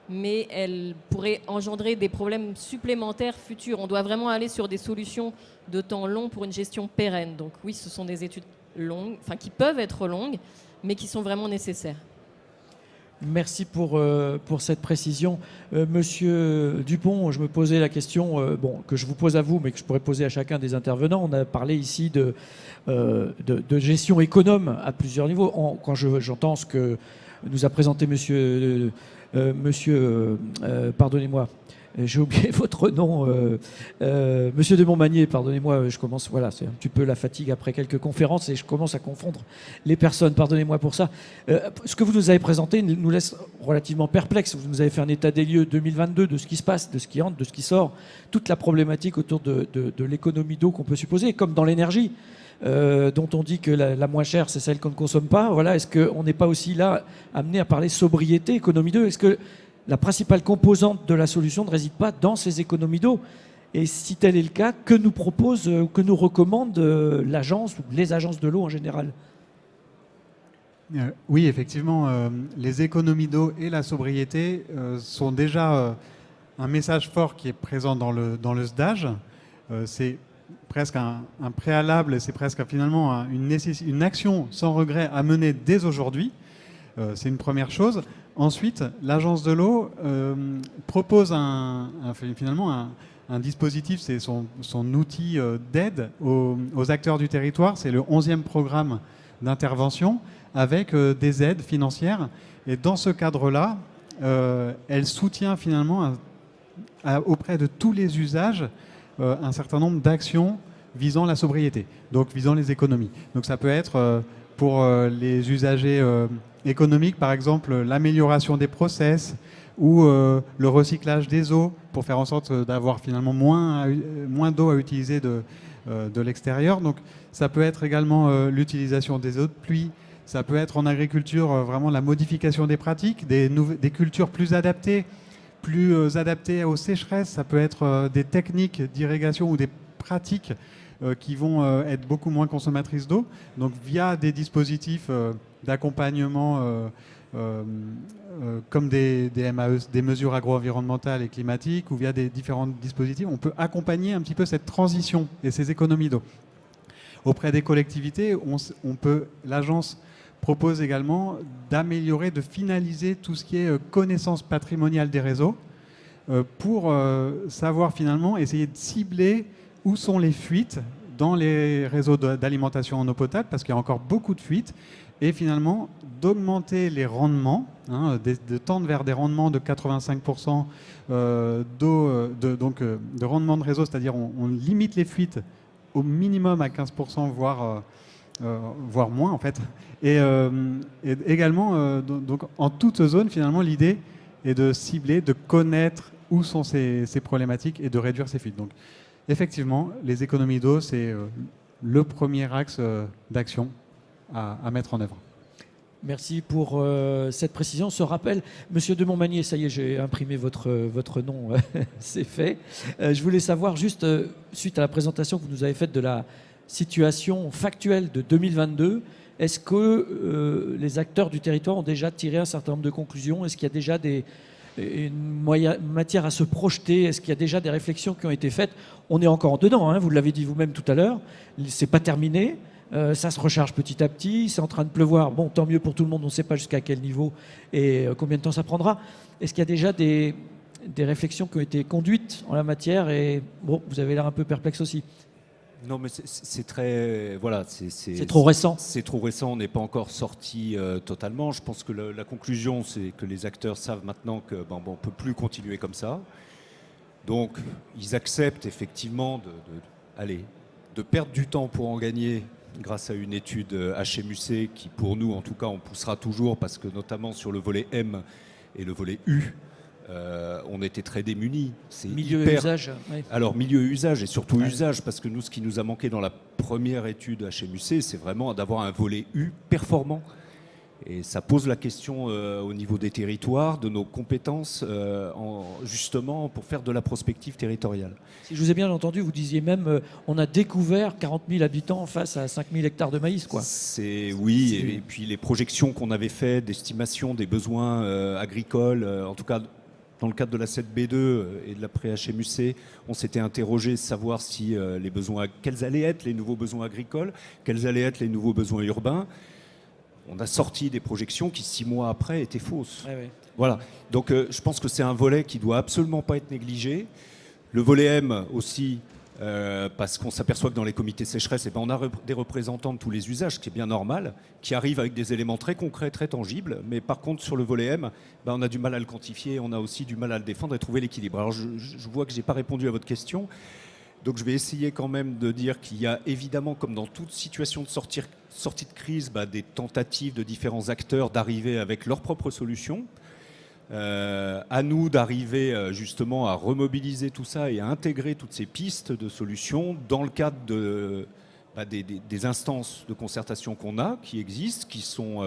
mais elles pourraient engendrer des problèmes supplémentaires futurs. On doit vraiment aller sur des solutions de temps long pour une gestion pérenne. Donc oui, ce sont des études longues, enfin qui peuvent être longues, mais qui sont vraiment nécessaires. Merci pour cette précision. Monsieur Dupont, je me posais la question que je vous pose à vous, mais que je pourrais poser à chacun des intervenants. On a parlé ici de gestion économe à plusieurs niveaux. Quand j'entends ce que nous a présenté pardonnez-moi, j'ai oublié votre nom, Monsieur de Montmagny, pardonnez-moi, je commence, voilà, c'est un petit peu la fatigue après quelques conférences et je commence à confondre les personnes, pardonnez-moi pour ça. Ce que vous nous avez présenté nous laisse relativement perplexes. Vous nous avez fait un état des lieux 2022 de ce qui se passe, de ce qui entre, de ce qui sort, toute la problématique autour de l'économie d'eau qu'on peut supposer, comme dans l'énergie. Dont on dit que la moins chère, c'est celle qu'on ne consomme pas. Voilà, est-ce qu'on n'est pas aussi là amené à parler sobriété, économie d'eau? Est-ce que la principale composante de la solution ne réside pas dans ces économies d'eau? Et si tel est le cas, que nous propose, que nous recommande l'agence ou les agences de l'eau en général? Oui, effectivement, les économies d'eau et la sobriété sont déjà un message fort qui est présent dans le SDAGE. C'est presque un préalable, c'est presque finalement une action sans regret à mener dès aujourd'hui. C'est une première chose. Ensuite, l'agence de l'eau propose finalement un dispositif, c'est son outil d'aide aux acteurs du territoire. C'est le 11e programme d'intervention avec des aides financières. Et dans ce cadre-là, elle soutient finalement auprès de tous les usages un certain nombre d'actions visant la sobriété, donc visant les économies. Donc ça peut être pour les usagers économiques, par exemple l'amélioration des process ou le recyclage des eaux pour faire en sorte d'avoir finalement moins d'eau à utiliser de l'extérieur. Donc ça peut être également l'utilisation des eaux de pluie. Ça peut être en agriculture vraiment la modification des pratiques, des cultures plus adaptées aux sécheresses. Ça peut être des techniques d'irrigation ou des pratiques qui vont être beaucoup moins consommatrices d'eau. Donc via des dispositifs d'accompagnement comme des MAE, des mesures agro-environnementales et climatiques, ou via des différents dispositifs, on peut accompagner un petit peu cette transition et ces économies d'eau. Auprès des collectivités, l'agence propose également d'améliorer, de finaliser tout ce qui est connaissance patrimoniale des réseaux pour savoir finalement essayer de cibler où sont les fuites dans les réseaux d'alimentation en eau potable, parce qu'il y a encore beaucoup de fuites, et finalement d'augmenter les rendements, de tendre vers des rendements de 85% de rendement de réseau, c'est-à-dire on limite les fuites au minimum à 15%, voire moins en fait. Et également, donc, en toute zone, finalement, l'idée est de cibler, de connaître où sont ces problématiques et de réduire ces fuites. Donc, effectivement, les économies d'eau, c'est le premier axe d'action à mettre en œuvre. Merci pour cette précision, ce rappel. Monsieur de Montmagny, ça y est, j'ai imprimé votre nom, c'est fait. Je voulais savoir, juste suite à la présentation que vous nous avez faite de la situation factuelle de 2022, est-ce que les acteurs du territoire ont déjà tiré un certain nombre de conclusions? Est-ce qu'il y a déjà une matière à se projeter? Est-ce qu'il y a déjà des réflexions qui ont été faites? On est encore dedans, hein, vous l'avez dit vous-même tout à l'heure, c'est pas terminé. Ça se recharge petit à petit, c'est en train de pleuvoir. Bon, tant mieux pour tout le monde, on ne sait pas jusqu'à quel niveau et combien de temps ça prendra. Est-ce qu'il y a déjà des des réflexions qui ont été conduites en la matière et bon, vous avez l'air un peu perplexe aussi. Non, mais c'est très. Voilà, C'est trop récent. C'est trop récent, on n'est pas encore sorti totalement. Je pense que la conclusion, c'est que les acteurs savent maintenant que on ne peut plus continuer comme ça. Donc, ils acceptent effectivement de perdre du temps pour en gagner grâce à une étude HMUC qui, pour nous, en tout cas, on poussera toujours parce que notamment sur le volet M et le volet U, on était très démunis. C'est Milieu et usage. Ouais. Alors, milieu et usage, et surtout Ouais. usage, parce que nous, ce qui nous a manqué dans la première étude HMUC, c'est vraiment d'avoir un volet U performant. Et ça pose la question au niveau des territoires, de nos compétences, justement pour faire de la prospective territoriale. Si je vous ai bien entendu, vous disiez même on a découvert 40 000 habitants face à 5 000 hectares de maïs, quoi. Oui, C'est- et puis les projections qu'on avait faites d'estimation des besoins agricoles, en tout cas dans le cadre de la 7B2 et de la pré-HMUC, on s'était interrogé savoir si quels allaient être les nouveaux besoins agricoles, quels allaient être les nouveaux besoins urbains. On a sorti des projections qui, 6 mois après, étaient fausses. Ouais, ouais. Voilà. Donc je pense que c'est un volet qui doit absolument pas être négligé. Le volet M aussi, parce qu'on s'aperçoit que dans les comités sécheresse, on a des représentants de tous les usages, ce qui est bien normal, qui arrivent avec des éléments très concrets, très tangibles. Mais par contre, sur le volet M, on a du mal à le quantifier, on a aussi du mal à le défendre et trouver l'équilibre. Alors je vois que je n'ai pas répondu à votre question. Donc je vais essayer quand même de dire qu'il y a évidemment, comme dans toute situation de sortie de crise, des tentatives de différents acteurs d'arriver avec leurs propres solutions. À nous d'arriver justement à remobiliser tout ça et à intégrer toutes ces pistes de solutions dans le cadre des instances de concertation qu'on a, qui existent, qui sont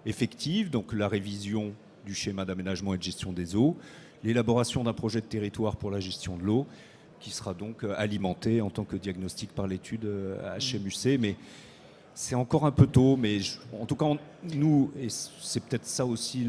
effectives. Donc la révision du schéma d'aménagement et de gestion des eaux, l'élaboration d'un projet de territoire pour la gestion de l'eau, qui sera donc alimenté en tant que diagnostic par l'étude HMUC. Mais c'est encore un peu tôt, mais en tout cas, nous, et c'est peut-être ça aussi,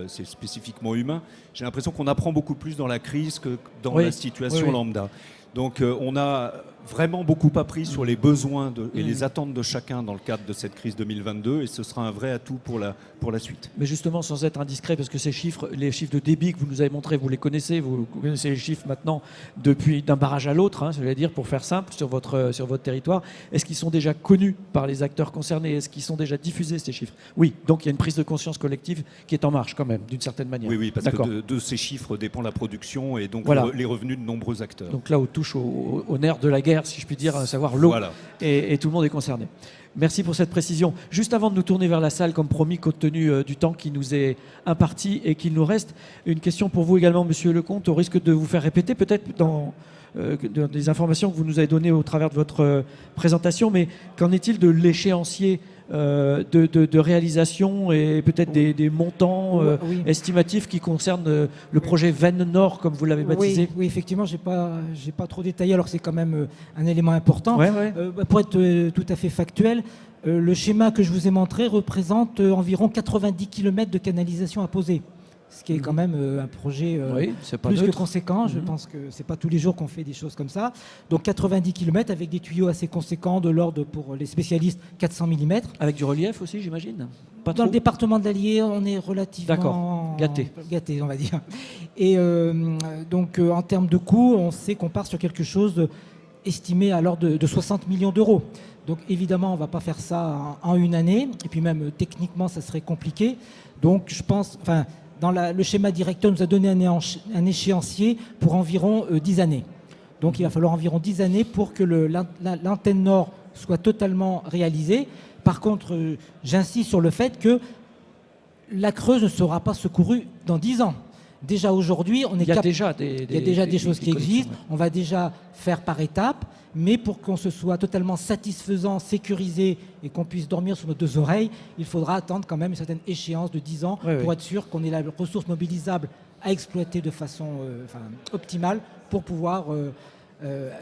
c'est spécifiquement humain, j'ai l'impression qu'on apprend beaucoup plus dans la crise que dans Oui, la situation oui. lambda. Donc on a vraiment beaucoup appris sur les besoins et les attentes de chacun dans le cadre de cette crise 2022, et ce sera un vrai atout pour la suite. Mais justement, sans être indiscret, parce que ces chiffres, les chiffres de débit que vous nous avez montrés, vous les connaissez, vous connaissez les chiffres maintenant depuis d'un barrage à l'autre, hein, c'est-à-dire pour faire simple sur votre territoire. Est-ce qu'ils sont déjà connus par les acteurs concernés? Est-ce qu'ils sont déjà diffusés, ces chiffres? Oui, donc il y a une prise de conscience collective qui est en marche quand même, d'une certaine manière. Oui, parce D'accord. que de ces chiffres dépend la production et donc Voilà. les revenus de nombreux acteurs. Donc là, on touche au nerf de la guerre, si je puis dire, à savoir l'eau. Voilà. Et tout le monde est concerné. Merci pour cette précision. Juste avant de nous tourner vers la salle, comme promis, compte tenu du temps qui nous est imparti et qu'il nous reste, une question pour vous également, Monsieur Lecomte, au risque de vous faire répéter peut-être dans des informations que vous nous avez données au travers de votre présentation, mais qu'en est-il de l'échéancier de réalisation et peut-être des montants Oui. estimatifs qui concernent le projet Vennes Nord, comme vous l'avez baptisé? Oui, effectivement, j'ai pas trop détaillé, alors c'est quand même un élément important. Ouais, ouais. Pour être tout à fait factuel, le schéma que je vous ai montré représente environ 90 km de canalisation à poser, ce qui est quand même un projet Oui, c'est pas plus que neutre. conséquent. Je pense que c'est pas tous les jours qu'on fait des choses comme ça. Donc 90 km avec des tuyaux assez conséquents, de l'ordre pour les spécialistes 400 mm. Avec du relief aussi, j'imagine? Pas Dans trop le département de l'Allier, on est relativement D'accord. Gâté, on va dire. Et donc, en termes de coût, on sait qu'on part sur quelque chose estimé à l'ordre de 60 millions d'euros. Donc, évidemment, on ne va pas faire ça en une année. Et puis même, techniquement, ça serait compliqué. Donc, je pense... Enfin, dans le schéma directeur, nous a donné un échéancier pour environ 10 années. Donc, il va falloir environ 10 années pour que l'antenne nord soit totalement réalisée. Par contre, j'insiste sur le fait que la Creuse ne sera pas secourue dans 10 ans. Déjà aujourd'hui, Il y a déjà des choses qui existent. On va déjà faire par étapes, mais pour qu'on se soit totalement satisfaisant, sécurisé et qu'on puisse dormir sur nos deux oreilles, il faudra attendre quand même une certaine échéance de 10 ans pour être sûr qu'on ait la ressource mobilisable à exploiter de façon optimale pour pouvoir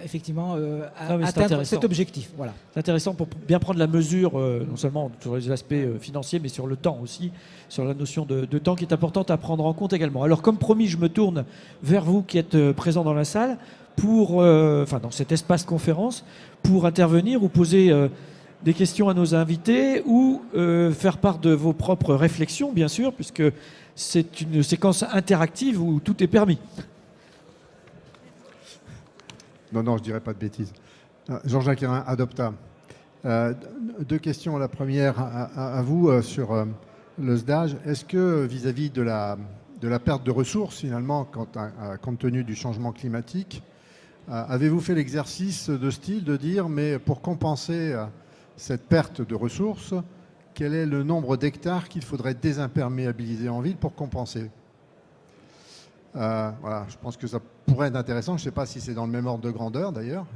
effectivement atteindre cet objectif. Voilà. C'est intéressant pour bien prendre la mesure, non seulement sur les aspects financiers, mais sur le temps aussi, sur la notion de temps qui est importante à prendre en compte également. Alors, comme promis, je me tourne vers vous qui êtes présents dans la salle, dans cet espace conférence, pour intervenir ou poser des questions à nos invités ou faire part de vos propres réflexions, bien sûr, puisque c'est une séquence interactive où tout est permis. Non, non, je ne dirais pas de bêtises. Jean-Jacques Hérin, Adopta. Deux questions. La première à vous sur le SDAGE. Est-ce que vis-à-vis de la perte de ressources, finalement, compte tenu du changement climatique, avez-vous fait l'exercice de style de dire, mais pour compenser cette perte de ressources, quel est le nombre d'hectares qu'il faudrait désimperméabiliser en ville pour compenser? Voilà, je pense que ça pourrait être intéressant. Je ne sais pas si c'est dans le même ordre de grandeur d'ailleurs,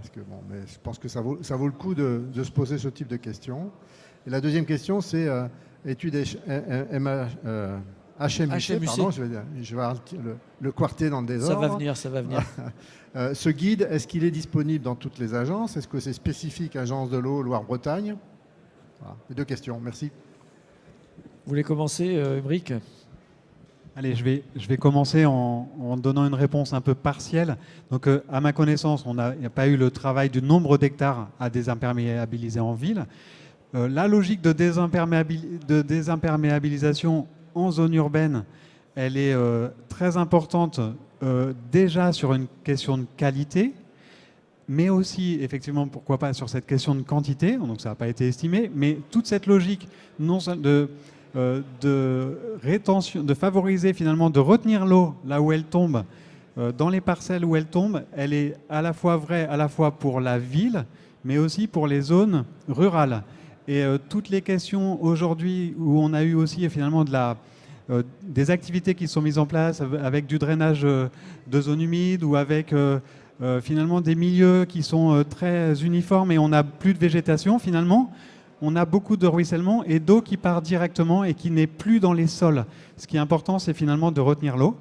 mais je pense que ça vaut le coup de se poser ce type de questions. Et la deuxième question, c'est étude HMUC, pardon, je vais avoir le quartier dans le désordre. Ça va venir. Ce guide, est-ce qu'il est disponible dans toutes les agences? Est-ce que c'est spécifique Agence de l'eau Loire-Bretagne? Voilà, les deux questions, merci. Vous voulez commencer, Émeric? Allez, je vais commencer en donnant une réponse un peu partielle. Donc, à ma connaissance, il n'y a pas eu le travail du nombre d'hectares à désimperméabiliser en ville. La logique de désimperméabilisation en zone urbaine, elle est très importante déjà sur une question de qualité, mais aussi, effectivement, pourquoi pas sur cette question de quantité. Donc, ça n'a pas été estimé, mais toute cette logique non de rétention, de favoriser finalement, de retenir l'eau là où elle tombe, dans les parcelles où elle tombe, elle est à la fois vraie, à la fois pour la ville, mais aussi pour les zones rurales. Et toutes les questions aujourd'hui où on a eu aussi finalement des activités qui sont mises en place avec du drainage de zones humides ou avec finalement des milieux qui sont très uniformes et on n'a plus de végétation finalement. On a beaucoup de ruissellement et d'eau qui part directement et qui n'est plus dans les sols. Ce qui est important, c'est finalement de retenir l'eau.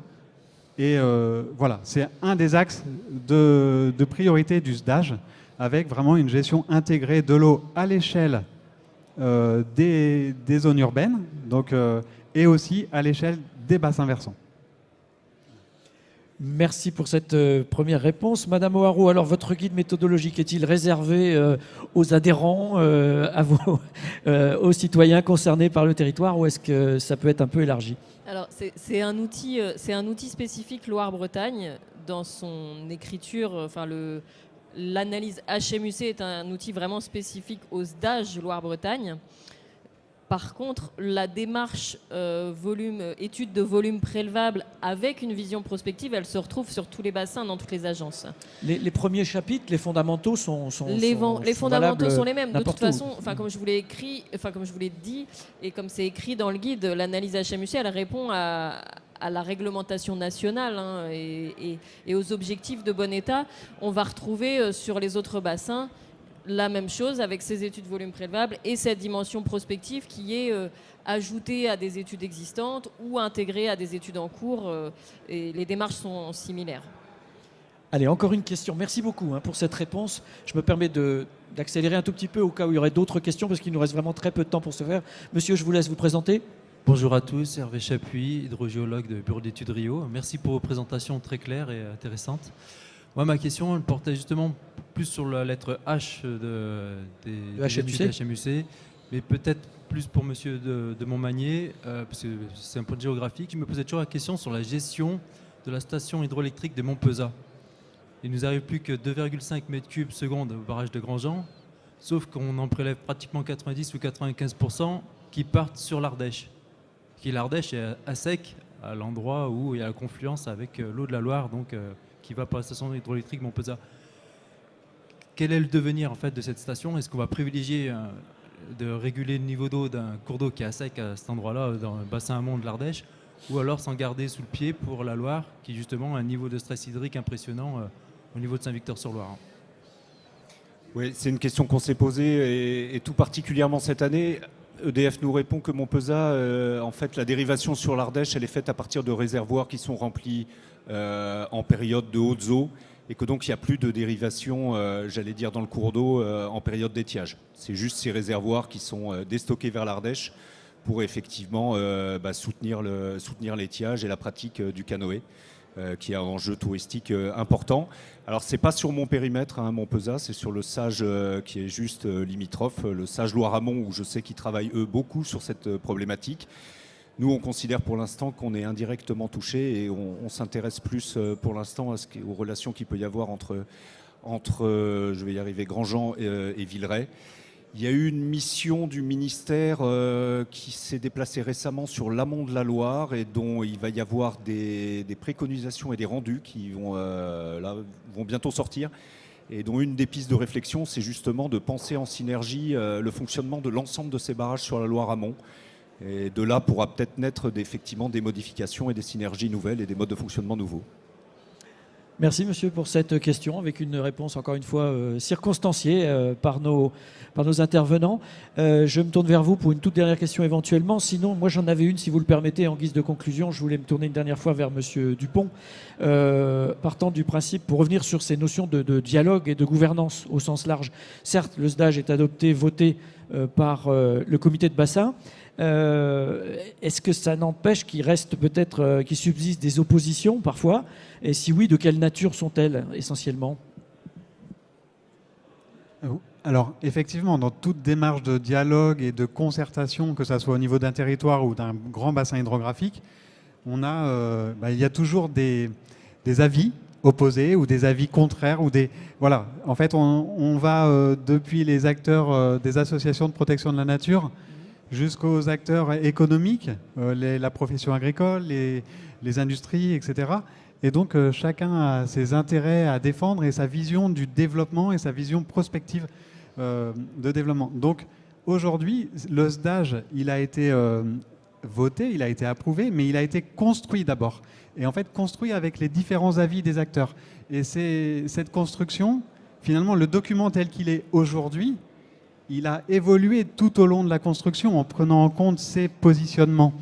Et voilà, c'est un des axes de priorité du SDAGE, avec vraiment une gestion intégrée de l'eau à l'échelle des zones urbaines, donc, et aussi à l'échelle des bassins versants. Merci pour cette première réponse. Madame O'Haraud, alors votre guide méthodologique est-il réservé aux adhérents, aux citoyens concernés par le territoire, ou est-ce que ça peut être un peu élargi? Alors, c'est un outil spécifique Loire-Bretagne. Dans son écriture, l'analyse HMUC est un outil vraiment spécifique au SDAGE Loire-Bretagne. Par contre, la démarche étude de volume prélevable avec une vision prospective, elle se retrouve sur tous les bassins, dans toutes les agences. Les premiers chapitres, les fondamentaux sont les fondamentaux sont les mêmes. De toute façon, comme je vous l'ai dit, et comme c'est écrit dans le guide, l'analyse HMUC, elle répond à la réglementation nationale et aux objectifs de bon état. On va retrouver sur les autres bassins la même chose avec ces études volume prélevable et cette dimension prospective qui est ajoutée à des études existantes ou intégrée à des études en cours. Et les démarches sont similaires. Allez, encore une question. Merci beaucoup pour cette réponse. Je me permets d'accélérer un tout petit peu au cas où il y aurait d'autres questions parce qu'il nous reste vraiment très peu de temps pour ce faire. Monsieur, je vous laisse vous présenter. Bonjour à tous, Hervé Chapuis, hydrogéologue de Bureau d'études Rio. Merci pour vos présentations très claires et intéressantes. Moi, ma question, elle portait justement plus sur la lettre H des études HMUC, mais peut-être plus pour monsieur de Montmagny, parce que c'est un point géographique. Je me posais toujours la question sur la gestion de la station hydroélectrique de Montpezat. Il nous arrive plus que 2,5 m3 seconde au barrage de Grandjean, sauf qu'on en prélève pratiquement 90 ou 95% qui partent sur l'Ardèche. L'Ardèche est à sec, à l'endroit où il y a la confluence avec l'eau de la Loire, donc qui va par la station hydroélectrique Montpezat. Quel est le devenir en fait de cette station? Est-ce qu'on va privilégier de réguler le niveau d'eau d'un cours d'eau qui est à sec à cet endroit-là, dans le bassin amont de l'Ardèche, ou alors s'en garder sous le pied pour la Loire, qui justement a un niveau de stress hydrique impressionnant au niveau de Saint-Victor-sur-Loire? Oui, c'est une question qu'on s'est posée et tout particulièrement cette année. EDF nous répond que Montpezat, en fait, la dérivation sur l'Ardèche, elle est faite à partir de réservoirs qui sont remplis en période de hautes eaux et que donc il n'y a plus de dérivation, j'allais dire, dans le cours d'eau en période d'étiage. C'est juste ces réservoirs qui sont déstockés vers l'Ardèche pour effectivement soutenir l'étiage et la pratique du canoë. qui a un enjeu touristique important. Alors c'est pas sur mon périmètre, hein, Montpezat, c'est sur le Sage qui est juste limitrophe, le Sage Loire-Amont, où je sais qu'ils travaillent eux beaucoup sur cette problématique. Nous, on considère pour l'instant qu'on est indirectement touché et on s'intéresse plus pour l'instant aux relations qu'il peut y avoir entre je vais y arriver, Grandjean et Villeray. Il y a eu une mission du ministère qui s'est déplacée récemment sur l'amont de la Loire et dont il va y avoir des préconisations et des rendus qui vont bientôt sortir. Et dont une des pistes de réflexion, c'est justement de penser en synergie le fonctionnement de l'ensemble de ces barrages sur la Loire amont. Et de là pourra peut-être naître effectivement des modifications et des synergies nouvelles et des modes de fonctionnement nouveaux. Merci monsieur pour cette question, avec une réponse encore une fois circonstanciée par nos intervenants. Je me tourne vers vous pour une toute dernière question éventuellement. Sinon, moi j'en avais une, si vous le permettez, en guise de conclusion. Je voulais me tourner une dernière fois vers monsieur Dupont, partant du principe, pour revenir sur ces notions de dialogue et de gouvernance au sens large. Certes, le SDAGE est adopté, voté par le comité de bassin. Est-ce que ça n'empêche qu'il reste peut-être, qu'il subsiste des oppositions parfois? Et si oui, de quelle nature sont-elles essentiellement? Alors effectivement, dans toute démarche de dialogue et de concertation, que ce soit au niveau d'un territoire ou d'un grand bassin hydrographique, il y a toujours des avis opposés ou des avis contraires voilà. En fait, on va depuis les acteurs des associations de protection de la nature jusqu'aux acteurs économiques, la profession agricole, les industries, etc. Et donc chacun a ses intérêts à défendre et sa vision du développement et sa vision prospective de développement. Donc aujourd'hui, le SDAGE, il a été voté, il a été approuvé, mais il a été construit d'abord. Et en fait, construit avec les différents avis des acteurs. Et c'est cette construction, finalement, le document tel qu'il est aujourd'hui, il a évolué tout au long de la construction en prenant en compte ses positionnements.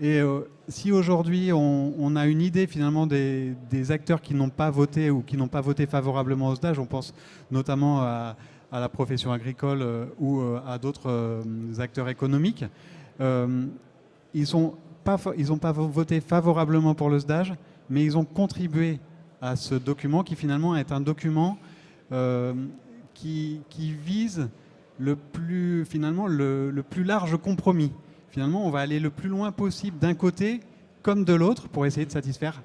Et si aujourd'hui on a une idée finalement des acteurs qui n'ont pas voté ou qui n'ont pas voté favorablement au SDAGE, on pense notamment à la profession agricole ou à d'autres acteurs économiques, ils n'ont pas voté favorablement pour le SDAGE, mais ils ont contribué à ce document qui finalement est un document qui vise le plus large compromis. Finalement, on va aller le plus loin possible d'un côté comme de l'autre pour essayer de satisfaire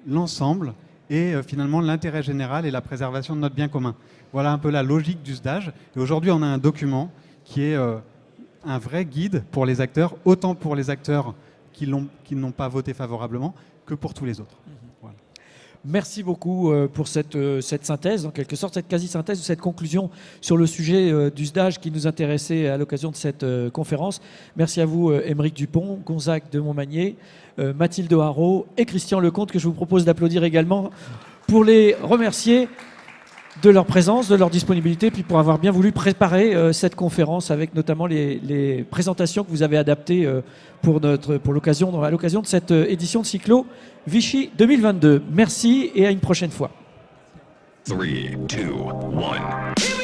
l'ensemble et finalement l'intérêt général et la préservation de notre bien commun. Voilà un peu la logique du SDAGE. Et aujourd'hui, on a un document qui est un vrai guide pour les acteurs, autant pour les acteurs qui n'ont pas voté favorablement que pour tous les autres. Voilà. Merci beaucoup pour cette synthèse, en quelque sorte, cette quasi-synthèse, cette conclusion sur le sujet du SDAGE qui nous intéressait à l'occasion de cette conférence. Merci à vous, Aymeric Dupont, Gonzague de Montmagné, Mathilde Haro et Christian Lecomte, que je vous propose d'applaudir également pour les remercier de leur présence, de leur disponibilité, puis pour avoir bien voulu préparer cette conférence avec notamment les présentations que vous avez adaptées à l'occasion de cette édition de Cyclo Vichy 2022. Merci et à une prochaine fois. 3, 2, 1.